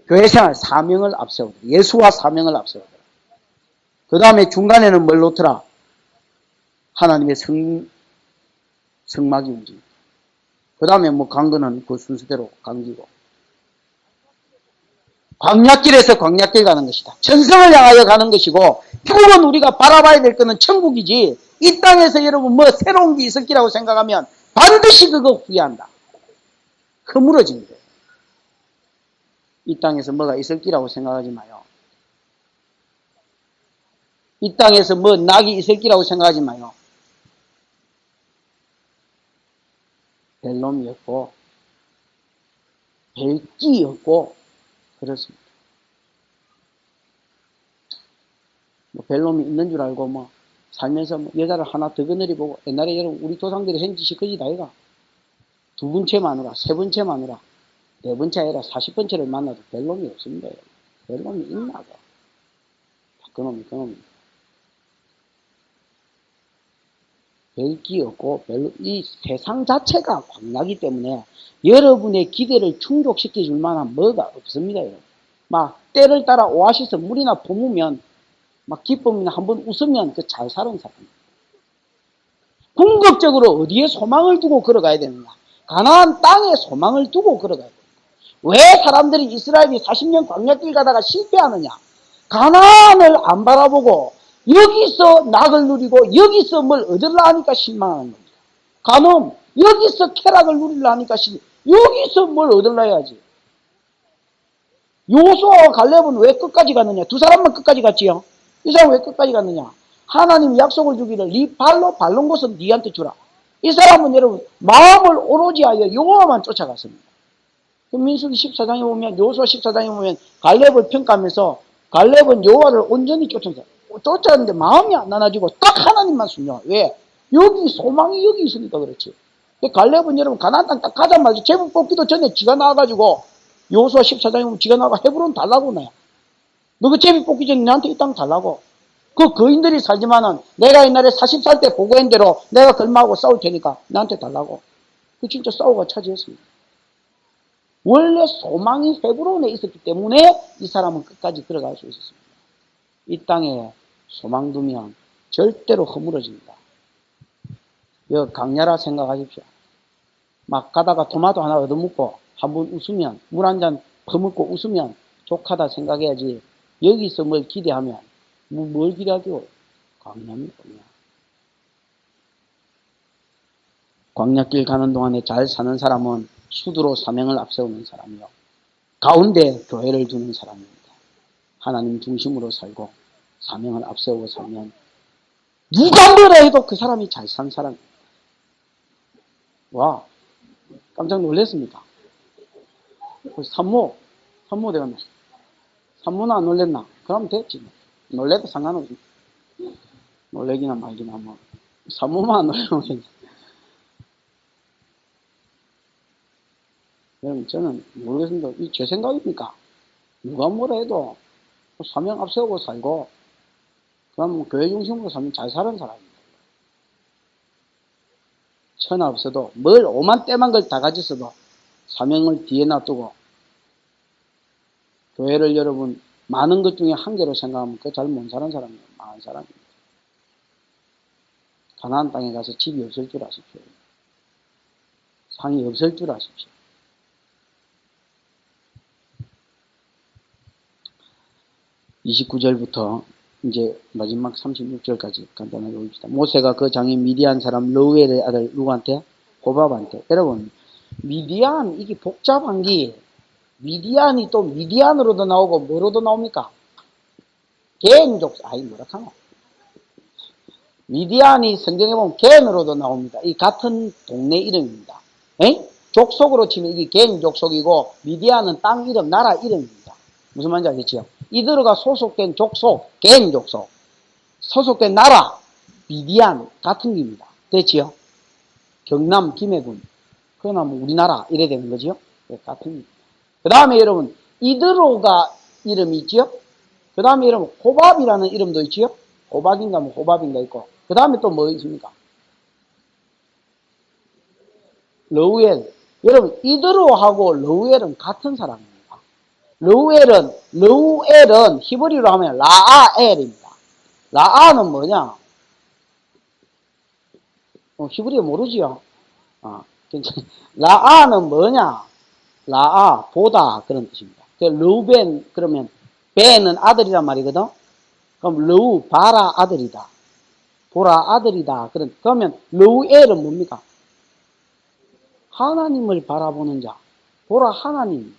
교회생활 사명을 앞세우더라. 예수와 사명을 앞세우더라. 그 다음에 중간에는 뭘 놓더라? 하나님의 성막이 움직이고 그 다음에 뭐 간 거는 그 순서대로 감기고 광야길에서 광야길 가는 것이다. 천성을 향하여 가는 것이고 결국은 우리가 바라봐야 될 것은 천국이지 이 땅에서 여러분 뭐 새로운 게 있을 기라고 생각하면 반드시 그거 후회한다. 허물어진 거예요. 이 땅에서 뭐가 있을 기라고 생각하지 마요. 이 땅에서 뭐 낙이 있을 기라고 생각하지 마요. 벨놈이 없고 벨기 없고 그렇습니다. 뭐 벨놈이 있는 줄 알고 뭐 살면서 뭐 여자를 하나 더 거느리 보고 옛날에 여러분 우리 조상들이 한 짓이 그지 다이가 두 번째 마누라, 세 번째 마누라, 네 번째 아니라 40번째를 만나도 벨놈이 없습니다. 벨놈이 있나 봐. 그놈이. 벨기 없고 이 세상 자체가 광야기 때문에 여러분의 기대를 충족시켜 줄 만한 뭐가 없습니다. 여러분. 막 때를 따라 오아시스 물이나 뿜으면 막 기쁨이나 한번 웃으면 그 잘 사는 사람. 궁극적으로 어디에 소망을 두고 걸어가야 되느냐? 가나안 땅에 소망을 두고 걸어가야 됩니다. 왜 사람들이 이스라엘이 40년 광야길 가다가 실패하느냐? 가나안을 안 바라보고 여기서 낙을 누리고 여기서 뭘 얻으려 하니까 실망하는 겁니다. 가놈 여기서 쾌락을 누리려 하니까 여기서 뭘 얻으려 해야지. 요수아와 갈렙은 왜 끝까지 갔느냐? 두 사람만 끝까지 갔지요. 이 사람 왜 끝까지 갔느냐? 하나님 약속을 주기를 네 발로 밟는 곳은 네한테 주라. 이 사람은 여러분 마음을 오로지 하여 여호와만 쫓아갔습니다. 그 민수기 14장에 보면 요수아 14장에 보면 갈렙을 평가하면서 갈렙은 여호와를 온전히 쫓아갔는데 마음이 안 나눠지고 딱 하나님만 순종하. 왜? 여기 소망이 여기 있으니까 그렇지. 갈렙은 여러분 가나안 땅 딱 가자마자 제국 뽑기도 전에 지가 나와가지고 여호수아 14장에 보면 지가 나가 헤브론 달라고 내. 너 그 제비 뽑기 전에 나한테 이 땅 달라고. 그 거인들이 살지만은 내가 옛날에 40살 때 보고한 대로 내가 걸마하고 싸울 테니까 나한테 달라고. 그 진짜 싸우고 차지했습니다. 원래 소망이 헤브론에 있었기 때문에 이 사람은 끝까지 들어갈 수 있었습니다. 이 땅에 소망 두면 절대로 허물어집니다. 여기 강야라 생각하십시오. 막 가다가 토마토 하나 얻어먹고 한번 웃으면 물 한 잔 퍼먹고 웃으면 족하다 생각해야지 여기서 뭘 기대하면 뭘 기대하죠? 광야입니다. 광야길 가는 동안에 잘 사는 사람은 수두로 사명을 앞세우는 사람이요. 가운데 교회를 두는 사람입니다. 하나님 중심으로 살고 사명을 앞세우고 살면 누가 뭐라 해도 그 사람이 잘 산 사람입니다. 와, 깜짝 놀랐습니다. 산모 내가 산모는 안 놀랬나? 그럼 됐지. 놀래도 상관없지. 놀래기나 말기나 뭐 산모만 안 놀래면 여러분, 저는 모르겠습니다. 이 제 생각입니까? 누가 뭐라 해도 사명 앞세우고 살고, 그럼 교회 중심으로 살면 잘 사는 사람입니다. 천하 없어도, 뭘 오만 때만 걸 다 가졌어도, 사명을 뒤에 놔두고, 교회를 여러분, 많은 것 중에 한 개로 생각하면 그 잘 못 사는 사람이에요. 망한 사람입니다. 가나안 땅에 가서 집이 없을 줄 아십시오. 상이 없을 줄 아십시오. (29절부터) 이제 마지막 36절까지 간단하게 봅시다. 모세가 그 장인 미디안 사람 르우엘의 아들 누구한테? 호밥한테. 여러분, 미디안 이게 복잡한 게, 미디안이 또 미디안으로도 나오고 뭐로도 나옵니까? 겐족, 아이 뭐라 하노? 미디안이 성경에 보면 겐으로도 나옵니다. 이 같은 동네 이름입니다. 에? 족속으로 치면 이게 겐 족속이고, 미디안은 땅 이름, 나라 이름입니다. 무슨 말인지 알겠지요? 이들어가 소속된 족속, 겐 족속, 소속된 나라, 미디안 같은 겁니다. 됐지요? 경남 김해군, 그거나 뭐 우리나라 이래 되는 거지요? 네, 같은 겁니다. 그 다음에 여러분, 이드로가 이름이 있지요? 그 다음에 여러분, 호밥이라는 이름도 있지요? 호박인가 뭐 호밥인가 있고, 그 다음에 또 뭐 있습니까? 르우엘. 여러분, 이드로하고 르우엘은 같은 사람입니다. 르우엘은 히브리로 하면 라아엘입니다. 라아는 뭐냐? 히브리어 모르지요? 라아는 뭐냐? 라아, 보다, 그런 뜻입니다. 르우벤, 그러면, 벤은 아들이란 말이거든? 그럼 르우, 바라 아들이다. 보라 아들이다. 그러면 르우엘은 뭡니까? 하나님을 바라보는 자. 보라 하나님.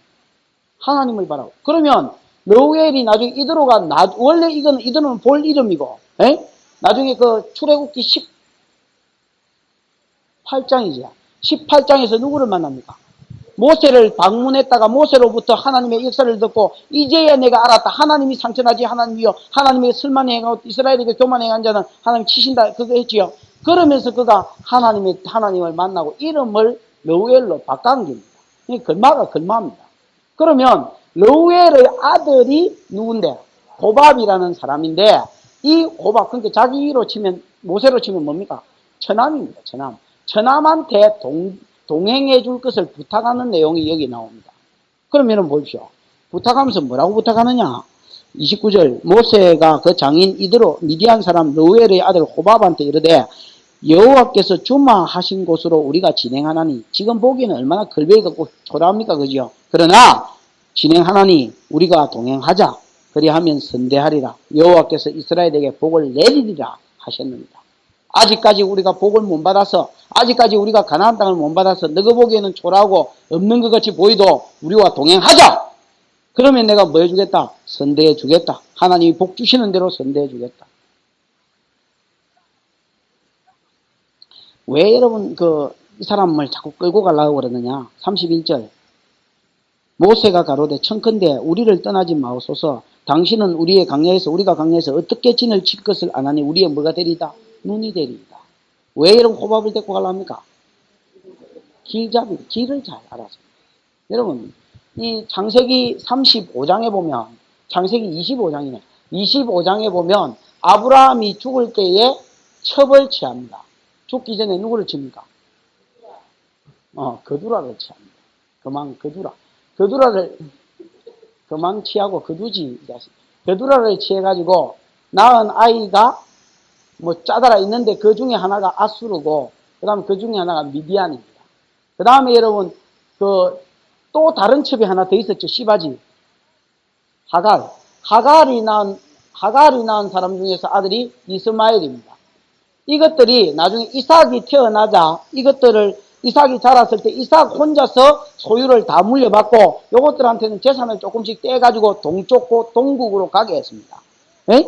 하나님을 바라보. 그러면 르우엘이 나중에 이드로가 원래 이드로는 볼 이름이고, 에? 나중에 그 출애굽기 18장이지. 18장에서 누구를 만납니까? 모세를 방문했다가 모세로부터 하나님의 역사를 듣고, 이제야 내가 알았다. 하나님이 상천하지 하나님이여, 하나님의 설만 행하고 이스라엘에게 교만 행한 자는 하나님 치신다. 그거 했지요. 그러면서 그가 하나님을 만나고 이름을 르우엘로 바꾼 겁니다. 이 글마가 글마입니다. 그러면 르우엘의 아들이 누군데? 호밥이라는 사람인데, 이 호밥, 그러니까 자기로 치면, 모세로 치면 뭡니까? 처남입니다. 처남. 처남한테 동행해 줄 것을 부탁하는 내용이 여기 나옵니다. 그러면 보십시오. 부탁하면서 뭐라고 부탁하느냐? 29절, 모세가 그 장인 이드로 미디안 사람 르우엘의 아들 호밥한테 이르되, 여호와께서 주마하신 곳으로 우리가 진행하나니, 지금 보기에는 얼마나 걸베이 같고 초라합니까? 그죠? 그러나 진행하나니 우리가 동행하자. 그리하면 선대하리라. 여호와께서 이스라엘에게 복을 내리리라 하셨습니다. 아직까지 우리가 복을 못 받아서, 아직까지 우리가 가나안 땅을 못 받아서 너가 보기에는 초라하고 없는 것 같이 보이도 우리와 동행하자. 그러면 내가 뭐 해주겠다? 선대해 주겠다. 하나님이 복 주시는 대로 선대해 주겠다. 왜 여러분 이 사람을 자꾸 끌고 가려고 그러느냐? 31절. 모세가 가로되 청컨대 우리를 떠나지 마옵소서. 당신은 우리의 강야에서 우리가 강야에서 어떻게 진을 칠 것을 아나니 우리의 뭐가 되리다? 눈이 되리다. 왜 이런 호밥을 데리고 가려합니까? 길을 잘 알아서. 여러분, 이 창세기 35장에 보면, 창세기 25장이네. 25장에 보면 아브라함이 죽을 때에 첩을 취합니다. 죽기 전에 누구를 칩니까? 거두라를 취합니다. 거두라를 그만 취하고 거두지. 거두라를 취해가지고 낳은 아이가 뭐 짜다라 있는데 그 중에 하나가 아수르고, 그 다음에 그 중에 하나가 미디안입니다. 그 다음에 여러분, 또 다른 첩이 하나 더 있었죠. 시바지. 하갈이 낳은 사람 중에서 아들이 이스마엘입니다. 이것들이 나중에 이삭이 태어나자, 이삭이 자랐을 때 이삭 혼자서 소유를 다 물려받고, 요것들한테는 재산을 조금씩 떼가지고 동국으로 가게 했습니다. 에?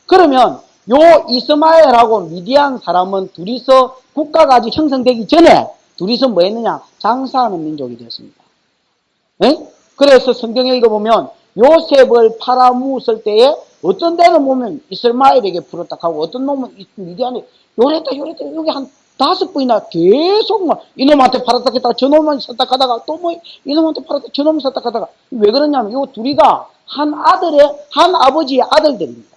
그러면 요 이스마엘하고 미디안 사람은 둘이서 국가가 아직 형성되기 전에 둘이서 뭐 했느냐? 장사하는 민족이 되었습니다. 에? 그래서 성경에 읽어보면 요셉을 팔아무었을 때에 어떤 데는 보면 이스마엘에게 풀었다 하고, 어떤 놈은 미디안에 요랬다 여기 한 5번이나 계속 막 이놈한테 팔았다 했다가 저놈만 샀다 가다가 또 뭐 이놈한테 팔았다 저놈 샀다 가다가 왜 그러냐면 요 둘이가 한 아버지의 아들들입니다.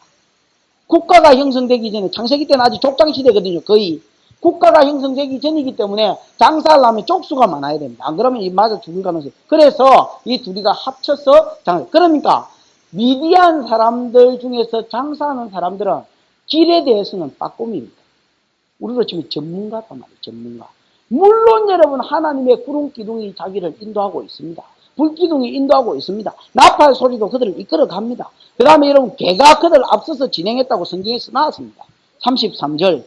국가가 형성되기 전에 창세기 때는 아직 족장시대거든요. 거의 국가가 형성되기 전이기 때문에 장사를 하면 족수가 많아야 됩니다. 안 그러면 이 맞아 죽을 가능성이. 그래서 이 둘이가 합쳐서 그러니까 미디안 사람들 중에서 장사하는 사람들은 길에 대해서는 빠꼼입니다. 우리로 치면 전문가단 말이에요. 전문가. 물론 여러분 하나님의 구름기둥이 자기를 인도하고 있습니다. 불기둥이 인도하고 있습니다. 나팔 소리도 그들을 이끌어갑니다. 그 다음에 여러분 개가 그들을 앞서서 진행했다고 성경에서 나왔습니다. 33절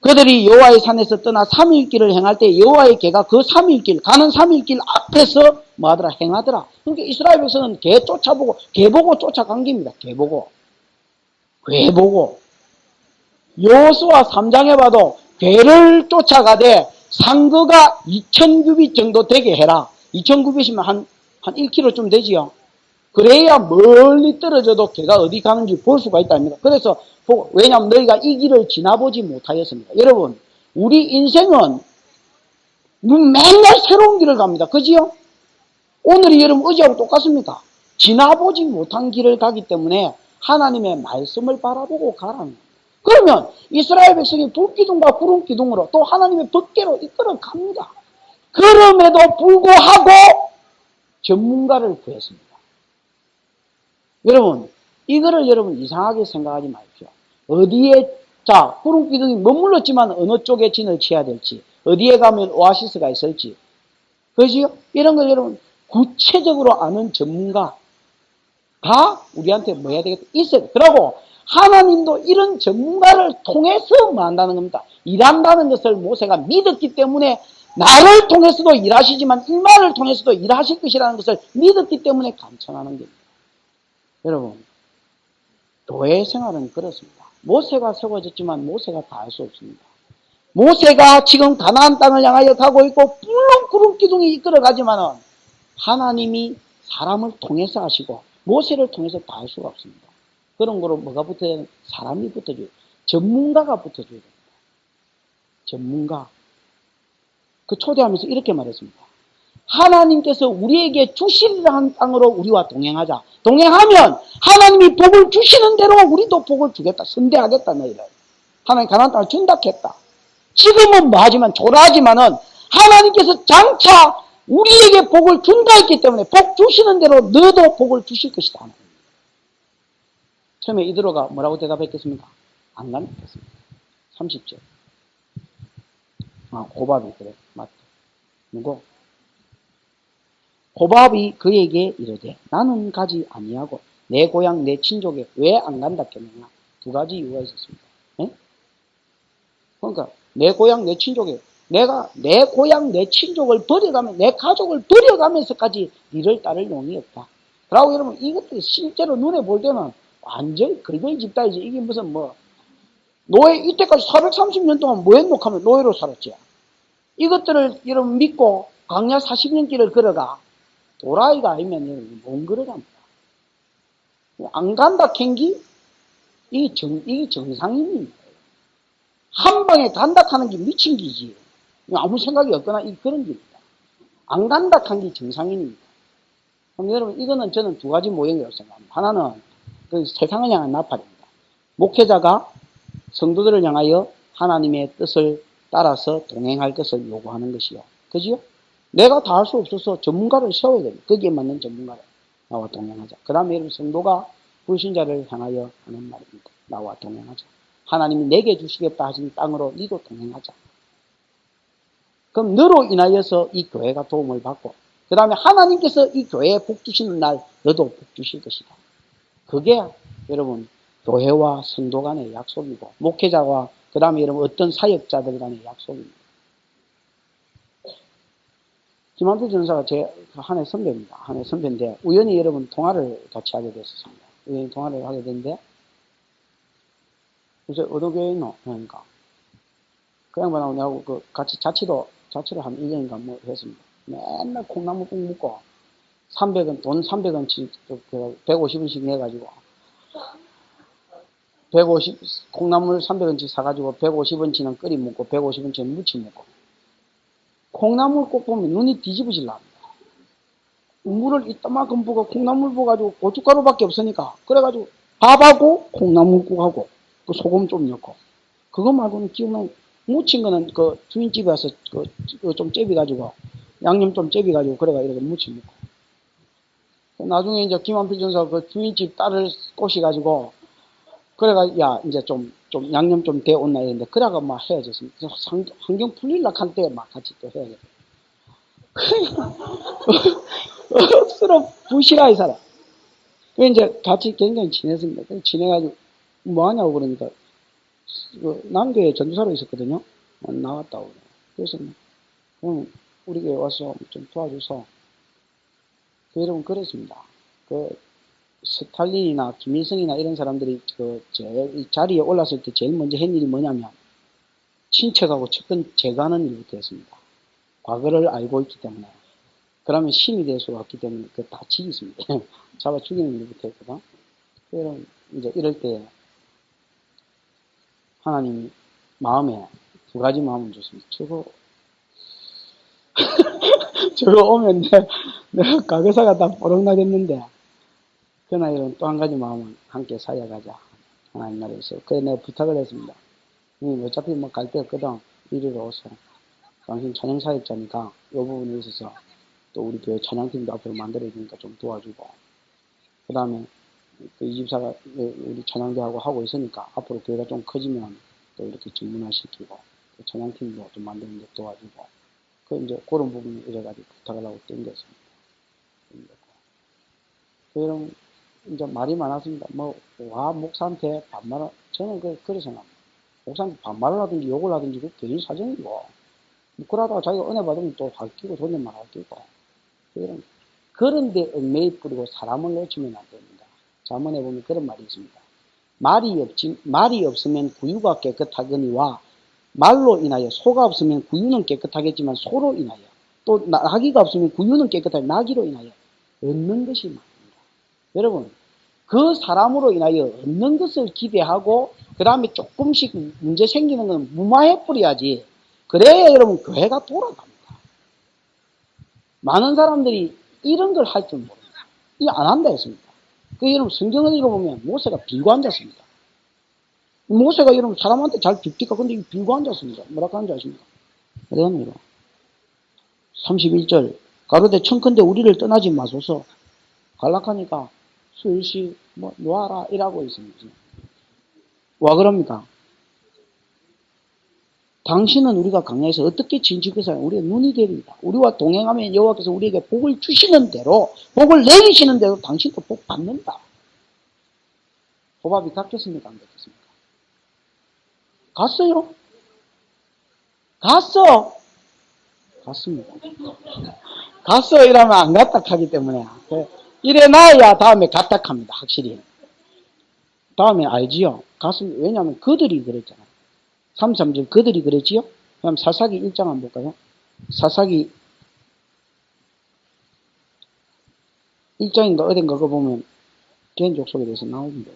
그들이 여호와의 산에서 떠나 3일길을 행할 때 여호와의 개가 그 3일길 가는 3일길 앞에서 뭐하더라 행하더라. 그러니까 이스라엘 백성은 개 쫓아보고 개 보고 쫓아간 겁니다. 개 보고 개 보고 여호수아 3장에 봐도 개를 쫓아가되 상거가 2000규빗 정도 되게 해라. 2000규빗이면 한 1km쯤 되지요. 그래야 멀리 떨어져도 개가 어디 가는지 볼 수가 있답니다. 그래서 왜냐하면 너희가 이 길을 지나보지 못하였습니다. 여러분 우리 인생은 맨날 새로운 길을 갑니다. 그지요? 오늘이 여러분 어제하고 똑같습니다. 지나보지 못한 길을 가기 때문에 하나님의 말씀을 바라보고 가라는 거예요. 그러면 이스라엘 백성이 불기둥과 구름기둥으로 또 하나님의 법궤로 이끌어 갑니다. 그럼에도 불구하고 전문가를 구했습니다. 여러분 이거를 여러분 이상하게 생각하지 마십시오. 어디에 자 구름기둥이 머물렀지만 어느 쪽에 진을 치야 될지 어디에 가면 오아시스가 있을지 그렇지요? 이런 걸 여러분 구체적으로 아는 전문가가 우리한테 뭐 해야 되겠다? 있어야 돼. 그러고 하나님도 이런 전문가를 통해서 뭐 한다는 겁니다. 일한다는 것을 모세가 믿었기 때문에 나를 통해서도 일하시지만 일만을 통해서도 일하실 것이라는 것을 믿었기 때문에 감천하는 겁니다. 여러분 교회 생활은 그렇습니다. 모세가 세워졌지만 모세가 다 할 수 없습니다. 모세가 지금 가나안 땅을 향하여 가고 있고 물론 구름기둥이 이끌어가지만은 하나님이 사람을 통해서 하시고 모세를 통해서 다 할 수가 없습니다. 그런 거로 뭐가 붙어야 되는 사람이 붙어줘요. 전문가가 붙어줘야 됩니다. 전문가. 그 초대하면서 이렇게 말했습니다. 하나님께서 우리에게 주시리라 한 땅으로 우리와 동행하자. 동행하면 하나님이 복을 주시는 대로 우리도 복을 주겠다. 선대하겠다 너희를. 하나님 가나안 땅을 준다 했다. 지금은 뭐하지만 조라하지만은 하나님께서 장차 우리에게 복을 준다 했기 때문에 복 주시는 대로 너도 복을 주실 것이다. 처음에 이드로가 뭐라고 대답했겠습니까? 안 간다했습니다. 30절. 고밥이 그래. 맞다. 누구? 고밥이 그에게 이르되 나는 가지 아니하고 내 고향 내 친족에 왜 안 간다 했느냐. 두 가지 이유가 있었습니다. 네? 그러니까 내 고향 내 친족에 내가 내 고향 내 친족을 버려가면 내 가족을 버려가면서까지 니를 따를 용이 없다. 그러고 여러분 이것들이 실제로 눈에 볼 때는 완전히 걸거리 집단이지. 이게 무슨 뭐 노예 이때까지 430년 동안 뭐 했노 하면 노예로 살았지. 이것들을 여러분 믿고 광야 40년 길을 걸어가 도라이가 아니면 못 걸어갑니다. 안 간다 캔기 이게 정상입니다. 한 방에 간다 하는 게 미친 기지. 아무 생각이 없거나 그런 길입니다. 안 간다 하는 게 정상인입니다. 그럼 여러분 이거는 저는 두 가지 모형이라고 생각합니다. 하나는 그 세상을 향한 나팔입니다. 목회자가 성도들을 향하여 하나님의 뜻을 따라서 동행할 것을 요구하는 것이요. 그지요? 내가 다 할 수 없어서 전문가를 세워야 됩니다. 거기에 맞는 전문가를 나와 동행하자. 그 다음에 여러분 성도가 불신자를 향하여 하는 말입니다. 나와 동행하자. 하나님이 내게 주시겠다 하신 땅으로 니도 동행하자. 그럼 너로 인하여서 이 교회가 도움을 받고 그 다음에 하나님께서 이 교회에 복 주시는 날 너도 복 주실 것이다. 그게 여러분 교회와 성도 간의 약속이고 목회자와 그 다음에 여러분 어떤 사역자들 간의 약속입니다. 김한필 전사가 제 한 해 선배입니다. 한 해 선배인데 우연히 여러분 통화를 같이 하게 됐습니다. 우연히 통화를 하게 됐는데 요새 어느 교회에 있노? 그러니까 그 양반하고 내가 같이 자취를 한 1년인가 뭐 했습니다. 맨날 콩나물 국 먹고 300원 돈 300원치 150원씩 내가지고 150, 콩나물 300원치 사가지고 150원치는 끓이 먹고 150원치는 무치 먹고. 콩나물 꼭 보면 눈이 뒤집어질랍니다. 물을 이따만큼 부고 콩나물 부어가지고 고춧가루밖에 없으니까. 그래가지고 밥하고 콩나물국하고 그 소금 좀 넣고. 그거 말고는 기억나는, 무친 거는 그 주인집에 와서 좀 째비가지고 양념 좀 째비가지고 그래가 이렇게 무치 먹고. 나중에 이제 김한필 전사 그 주인집 딸을 꼬시가지고 그래가 야 이제 좀 양념 좀 데웠나 이랬는데 그래가 막 헤어졌습니다. 환경 풀릴라 할 때 막 같이 또 헤어졌어요. 억수로 부실하게 살아. 그 이제 같이 굉장히 친했습니다. 친해가지고 뭐 하냐고 그러니까 그 남교에 전도사로 있었거든요. 나왔다고. 그래서 그럼 우리 교회 와서 좀 도와줘서 그 여러분 그랬습니다. 그 스탈린이나 김일성이나 이런 사람들이 그 제일 자리에 올랐을 때 제일 먼저 한 일이 뭐냐면 친척하고 측근 제거하는 일부터 했습니다. 과거를 알고 있기 때문에. 그러면 신이 될 수가 없기 때문에 그 다 죽였습니다. 잡아 죽이는 일부터 했거든. 그럼 이제 이럴 때 하나님이 마음에 두 가지 마음을 줬습니다. 저거 오면 내가 가게사가 다 보렁나겠는데 그러나 이런 또 한 가지 마음은 함께 살아가자. 하나님 나라에서. 그래서 내가 부탁을 했습니다. 어차피 뭐 갈 데 없거든. 이리로 오세요. 당신 찬양사역자니까 이 부분에 있어서 또 우리 교회 찬양팀도 앞으로 만들어주니까 좀 도와주고 그 다음에 이 집사가 우리 찬양대하고 하고 있으니까 앞으로 교회가 좀 커지면 또 이렇게 전문화시키고 찬양팀도 좀 만드는 데 도와주고 그 이제 그런 부분을 이래가지고 부탁을 하고 땡겼습니다. 그럼 이제 말이 많았습니다. 와 목사한테 반말 저는 그래서 생각합니다. 목사한테 반말을 하든지 욕을 하든지 그 개인 사정이고 그러다가 자기가 은혜 받으면 또 할끼고 존댓말 할끼고 그런데 얽매이 뿌리고 사람을 놓치면 안 됩니다. 자문해 보면 그런 말이 있습니다. 말이 없으면 구유가 깨끗하거니와 말로 인하여 소가 없으면 구유는 깨끗하겠지만 소로 인하여 또 나귀가 없으면 구유는 깨끗하게 나귀로 인하여 얻는 것이 많습니다. 여러분 그 사람으로 인하여 얻는 것을 기대하고 그 다음에 조금씩 문제 생기는 건 무마해 뿌려야지. 그래야 여러분 교회가 돌아갑니다. 많은 사람들이 이런 걸 할 줄 모릅니다. 이거 안 한다 했습니다. 그 여러분 성경을 읽어보면 모세가 빌고 앉았습니다. 모세가 여러분 사람한테 잘 빕니까? 근데 빌고 앉았습니다. 뭐라고 하는지 아십니까? 그래요. 31절 가로되 청컨대 우리를 떠나지 마소서. 갈락하니까 슬시 놓아라 이라고 있습니다. 와 그럽니까? 당신은 우리가 강야에서 어떻게 진직해서 우리의 눈이 됩니다. 우리와 동행하면 여호와께서 우리에게 복을 주시는 대로 복을 내리시는 대로 당신도 복 받는다. 호밥이 갔겠습니까? 안 갔겠습니까? 갔어요. 갔습니다. 갔어 이러면 안 갔다 하기 때문에 이래놔야 다음에 갔다 합니다. 확실히. 다음에 알지요. 갔습니다. 왜냐하면 그들이 그랬잖아요. 33절 그들이 그랬지요. 그럼 사사기 1장 한번 볼까요? 사사기 1장인가 어딘가 그거 보면 개인 족속에 대해서 나옵니다.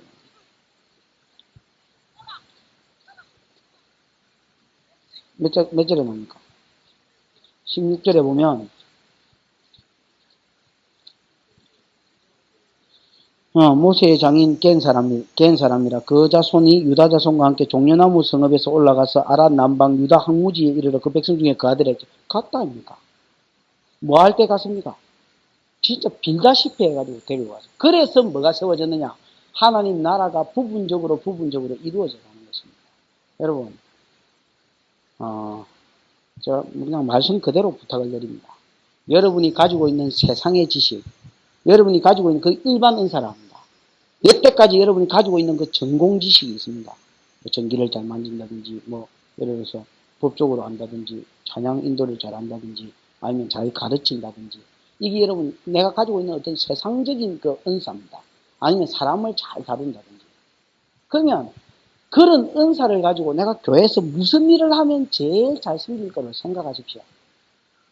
몇 절에 나옵니까? 16절에 보면 모세의 장인 겐 사람이라 그 자손이 유다 자손과 함께 종려나무 성읍에서 올라가서 아랏 남방 유다 항무지에 이르러 그 백성 중에 그 아들에게 갔다 아닙니까? 뭐 할 때 갔습니까? 진짜 빌다시피 해가지고 데리고 와서. 그래서 뭐가 세워졌느냐? 하나님 나라가 부분적으로 이루어져 가는 것입니다. 여러분, 제가 그냥 말씀 그대로 부탁을 드립니다. 여러분이 가지고 있는 세상의 지식, 여러분이 가지고 있는 그 일반 은사랍니다. 여태까지 여러분이 가지고 있는 그 전공 지식이 있습니다. 전기를 잘 만진다든지, 예를 들어서 법적으로 한다든지, 찬양 인도를 잘 한다든지, 아니면 잘 가르친다든지, 이게 여러분, 내가 가지고 있는 어떤 세상적인 그 은사입니다. 아니면 사람을 잘 다룬다든지. 그러면, 그런 은사를 가지고 내가 교회에서 무슨 일을 하면 제일 잘 섬길 거를 생각하십시오.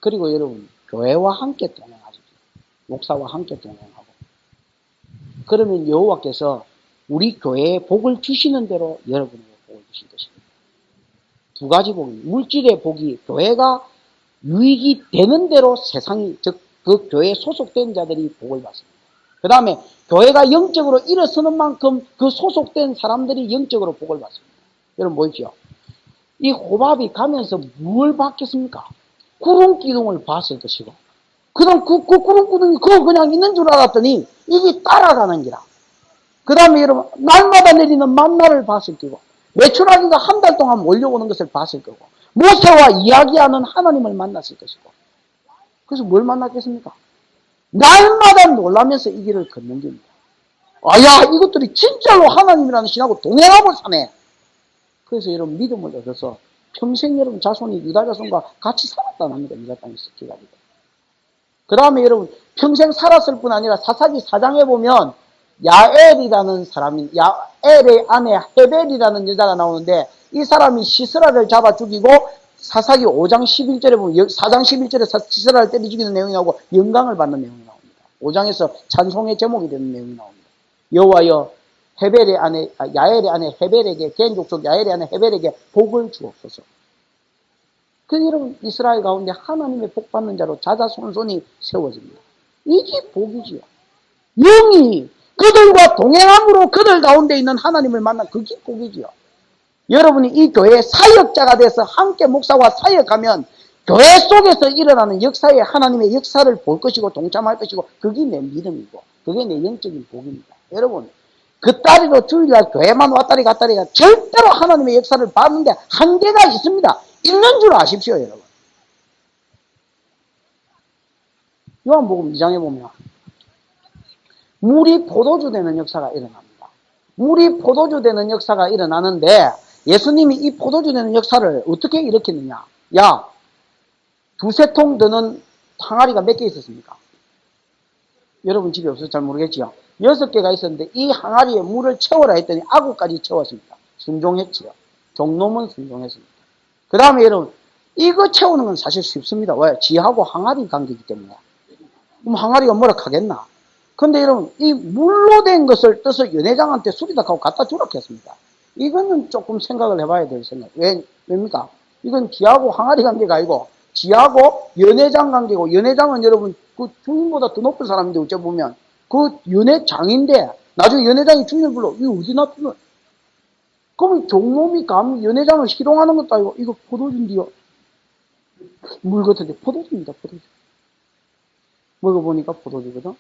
그리고 여러분, 교회와 함께 동행하십시오. 목사와 함께 동행하고. 그러면 여호와께서 우리 교회에 복을 주시는 대로 여러분에게 복을 주신 것입니다. 두 가지 복입니다. 물질의 복이 교회가 유익이 되는 대로 세상이, 즉 그 교회에 소속된 자들이 복을 받습니다. 그 다음에 교회가 영적으로 일어서는 만큼 그 소속된 사람들이 영적으로 복을 받습니다. 여러분 보십시오. 이 호밥이 가면서 뭘 받겠습니까? 구름기둥을 봤을 것이고, 그 다음 그 구름기둥이 그거 그냥 있는 줄 알았더니 이게 따라가는 기라. 그 다음에 여러분 날마다 내리는 만나를 봤을 거고, 메추라기가 한 달 동안 몰려오는 것을 봤을 거고, 모세와 이야기하는 하나님을 만났을 것이고. 그래서 뭘 만났겠습니까? 날마다 놀라면서 이 길을 걷는 겁니다. 야, 이것들이 진짜로 하나님이라는 신하고 동행하고 사네. 그래서 여러분 믿음을 얻어서 평생 여러분 자손이 유다 자손과 같이 살았다는 합니다. 유다 땅에서 기가지고. 그 다음에 여러분 평생 살았을 뿐 아니라 사사기 4장에 보면 야엘이라는 사람이, 야엘의 아내 헤벨이라는 여자가 나오는데, 이 사람이 시스라를 잡아 죽이고, 사사기 5장 11절에 보면 4장 11절에 시스라를 때려 죽이는 내용이 나오고 영광을 받는 내용이 나옵니다. 5장에서 찬송의 제목이 되는 내용이 나옵니다. 여호와여 헤벨의 아내, 야엘의 아내 헤벨에게, 개인 족속 야엘의 아내 헤벨에게 복을 주옵소서. 그 여러분 이스라엘 가운데 하나님의 복 받는 자로 자자손손이 세워집니다. 이게 복이지요. 영이 그들과 동행함으로 그들 가운데 있는 하나님을 만난 그게 복이지요. 여러분이 이 교회의 사역자가 돼서 함께 목사와 사역하면 교회 속에서 일어나는 역사에 하나님의 역사를 볼 것이고 동참할 것이고, 그게 내 믿음이고 그게 내 영적인 복입니다. 여러분 그 딸이로 주일날 교회만 왔다리 갔다리가 절대로 하나님의 역사를 봤는데 한계가 있습니다. 있는 줄 아십시오. 여러분 요한복음 2장에 보면 물이 포도주 되는 역사가 일어납니다. 물이 포도주 되는 역사가 일어나는데 예수님이 이 포도주 되는 역사를 어떻게 일으켰느냐. 야, 두세 통 드는 항아리가 몇 개 있었습니까? 여러분 집에 없어서 잘 모르겠지요. 6개가 있었는데 이 항아리에 물을 채워라 했더니 아구까지 채웠습니다. 순종했지요. 종놈은 순종했습니다. 그 다음에 여러분 이거 채우는 건 사실 쉽습니다. 왜? 지하고 항아리 관계이기 때문에. 그럼 항아리가 뭐라 하겠나? 근데 여러분 이 물로 된 것을 떠서 연회장한테 수리다 하고 갖다 주라 했습니다. 이거는 조금 생각을 해봐야 될 생각. 왜입니까? 이건 지하고 항아리 관계가 아니고 지하고 연회장 관계고, 연회장은 여러분 그 주인보다 더 높은 사람인데 어째 보면 그 연회장인데 나중에 연회장이 주인을 불러. 이거 어디 놔두는? 그러면 종놈이 감히 연회장을 희롱하는 것도 아니고 이거 포도주인데요. 물 같은데 포도주입니다. 포도주. 먹어보니까 포도주거든.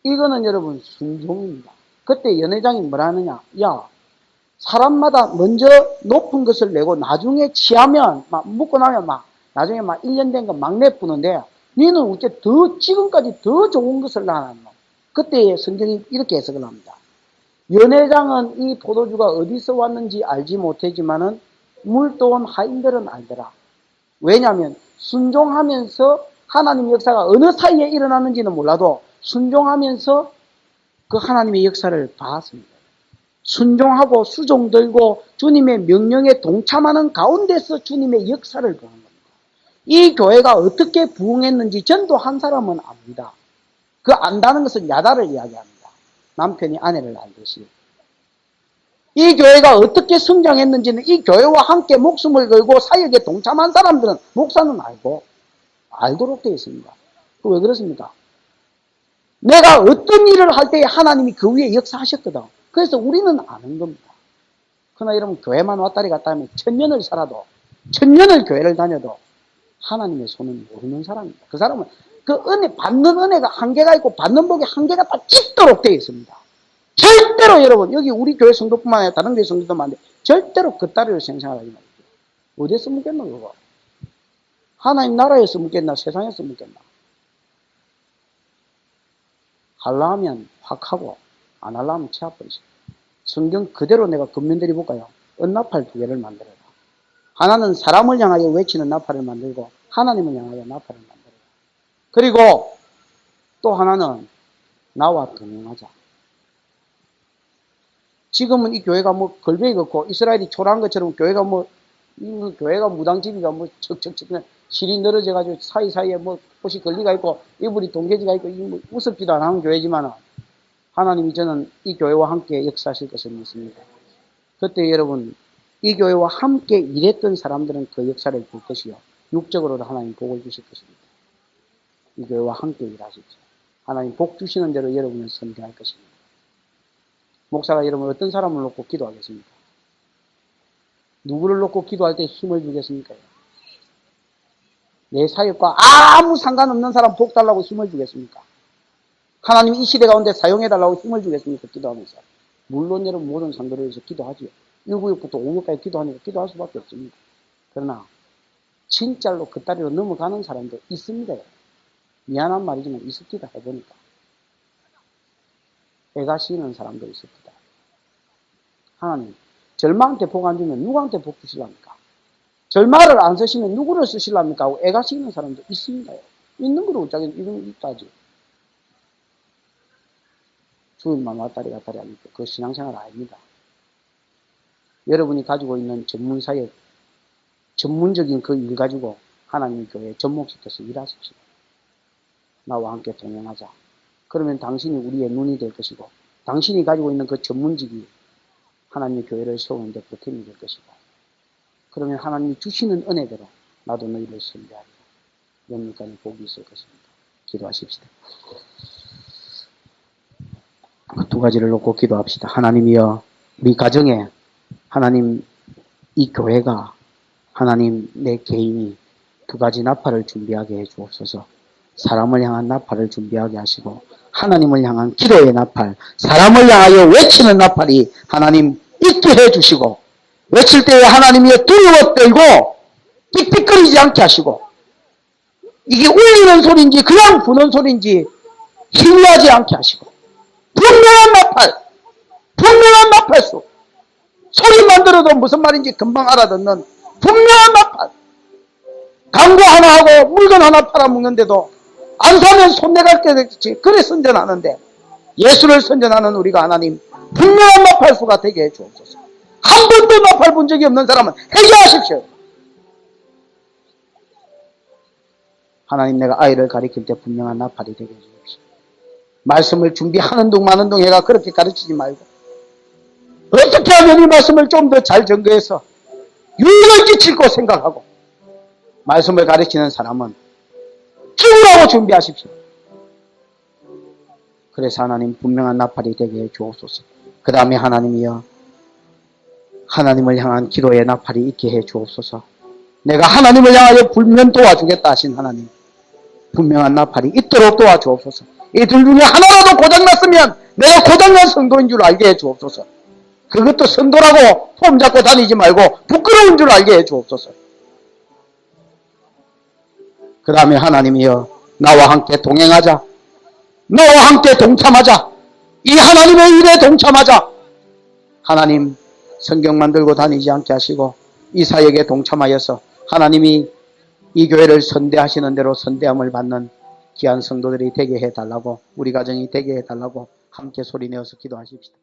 이거는 여러분 순종입니다. 그때 연회장이 뭐라 하느냐. 야, 사람마다 먼저 높은 것을 내고 나중에 취하면 막 묻고 나면 막 나중에 막 1년 된 거 막 내푸는데 니는 어째 더 지금까지 더 좋은 것을 나눴노. 그때 성경이 이렇게 해석을 합니다. 연회장은 이 포도주가 어디서 왔는지 알지 못하지만은 물도온 하인들은 알더라. 왜냐하면 순종하면서 하나님의 역사가 어느 사이에 일어났는지는 몰라도 순종하면서 그 하나님의 역사를 봤습니다. 순종하고 수종 들고 주님의 명령에 동참하는 가운데서 주님의 역사를 보는 겁니다. 이 교회가 어떻게 부흥했는지 전도한 사람은 압니다. 그 안다는 것은 야다를 이야기합니다. 남편이 아내를 알듯이. 이 교회가 어떻게 성장했는지는 이 교회와 함께 목숨을 걸고 사역에 동참한 사람들은 목사는 알고 알도록 되어 있습니다. 왜 그렇습니까? 내가 어떤 일을 할 때 하나님이 그 위에 역사하셨거든. 그래서 우리는 아는 겁니다. 그러나 여러분 교회만 왔다리 갔다 하면 1000년을 살아도 1000년을 교회를 다녀도 하나님의 손은 모르는 사람입니다. 그 사람은 그 은혜, 받는 은혜가 한계가 있고 받는 복이 한계가 다 있도록 되어 있습니다. 절대로 여러분 여기 우리 교회 성도뿐만 아니라 다른 교회 성도도 많은데 절대로 그 따위로 생각하지 마십시오. 어디서 묻겠나 그거? 하나님 나라에서 묻겠나 세상에서 묻겠나? 하려 하면 확 하고 안 하려 하면 채워버리죠. 성경 그대로 내가 근면들이 볼까요? 은나팔 2개를 만들어라. 하나는 사람을 향하여 외치는 나팔을 만들고 하나님을 향하여 나팔을 만들어라. 그리고 또 하나는 나와 동행하자. 지금은 이 교회가 뭐 걸베이 걷고 이스라엘이 초라한 것처럼 교회가 교회가 무당집이가 척척척 실이 늘어져 가지고 사이사이에 옷이 걸리가 있고 이불이 동계지가 있고 웃었지도 안 하는 교회지만은 하나님이 저는 이 교회와 함께 역사하실 것을 믿습니다. 그때 여러분 이 교회와 함께 일했던 사람들은 그 역사를 볼 것이요. 육적으로도 하나님 복을 주실 것입니다. 이 교회와 함께 일하십시오. 하나님 복 주시는 대로 여러분을 선대할 것입니다. 목사가 여러분 어떤 사람을 놓고 기도하겠습니까? 누구를 놓고 기도할 때 힘을 주겠습니까? 내 사역과 아무 상관없는 사람 복 달라고 힘을 주겠습니까? 하나님 이 시대 가운데 사용해달라고 힘을 주겠습니까? 기도하면서. 물론 여러분 모든 상도를 위해서 기도하지요. 196부터 596까지 기도하니까 기도할 수밖에 없습니다. 그러나 진짜로 그 다리로 넘어가는 사람도 있습니다. 미안한 말이지만 있습니다. 해보니까. 애가 쉬는 사람도 있습니다. 하나님 절망한테 복 안 주면 누구한테 복 주실랍니까? 절말을 안 쓰시면 누구를 쓰실랍니까? 하고 애가 쉬는 사람도 있습니다. 있는 거로 자기는 이런 거 있다지. 주일만 왔다리 갔다리 하니까 그 신앙생활 아닙니다. 여러분이 가지고 있는 전문사역, 전문적인 그 일 가지고 하나님 교회에 접목시켜서 일하십시오. 나와 함께 동행하자. 그러면 당신이 우리의 눈이 될 것이고 당신이 가지고 있는 그 전문직이 하나님의 교회를 세우는 데 보탬이 될 것이고 그러면 하나님이 주시는 은혜대로 나도 너희를 선대하리라. 영육간에 복이 있을 것입니다. 기도하십시다. 그 두 가지를 놓고 기도합시다. 하나님이여 우리 가정에 하나님 이 교회가 하나님 내 개인이 두 가지 나팔을 준비하게 해 주옵소서. 사람을 향한 나팔을 준비하게 하시고 하나님을 향한 기도의 나팔, 사람을 향하여 외치는 나팔이 하나님 있게 해 주시고 외칠 때에 하나님이여 두려워 떨고 삑삑거리지 않게 하시고 이게 울리는 소리인지 그냥 부는 소리인지 희미하지 않게 하시고 분명한 나팔, 분명한 나팔수 소리만 들어도 무슨 말인지 금방 알아듣는 분명한 나팔 광고 하나 하고 물건 하나 팔아먹는데도 안 사면 손내갈 게 되겠지. 그래 선전하는데 예수를 선전하는 우리가 하나님 분명한 나팔수가 되게 해 주옵소서. 한 번도 나팔 본 적이 없는 사람은 회개하십시오. 하나님 내가 아이를 가르칠 때 분명한 나팔이 되게 해 주십시오. 말씀을 준비하는 둥 마는 둥 해가 그렇게 가르치지 말고 어떻게 하면 이 말씀을 좀 더 잘 전거해서 유익을 끼칠고 생각하고 말씀을 가르치는 사람은 죽으라고 준비하십시오. 그래서 하나님 분명한 나팔이 되게 해 주옵소서. 그 다음에 하나님이여 하나님을 향한 기도의 나팔이 있게 해 주옵소서. 내가 하나님을 향하여 불면 도와주겠다 하신 하나님 분명한 나팔이 있도록 도와주옵소서. 이 둘 중에 하나라도 고장났으면 내가 고장난 성도인 줄 알게 해 주옵소서. 그것도 성도라고 폼 잡고 다니지 말고 부끄러운 줄 알게 해 주옵소서. 그 다음에 하나님이여 나와 함께 동행하자. 나와 함께 동참하자. 이 하나님의 일에 동참하자. 하나님 성경만 들고 다니지 않게 하시고 이 사역에 동참하여서 하나님이 이 교회를 선대하시는 대로 선대함을 받는 귀한 성도들이 되게 해달라고 우리 가정이 되게 해달라고 함께 소리내어서 기도하십시다.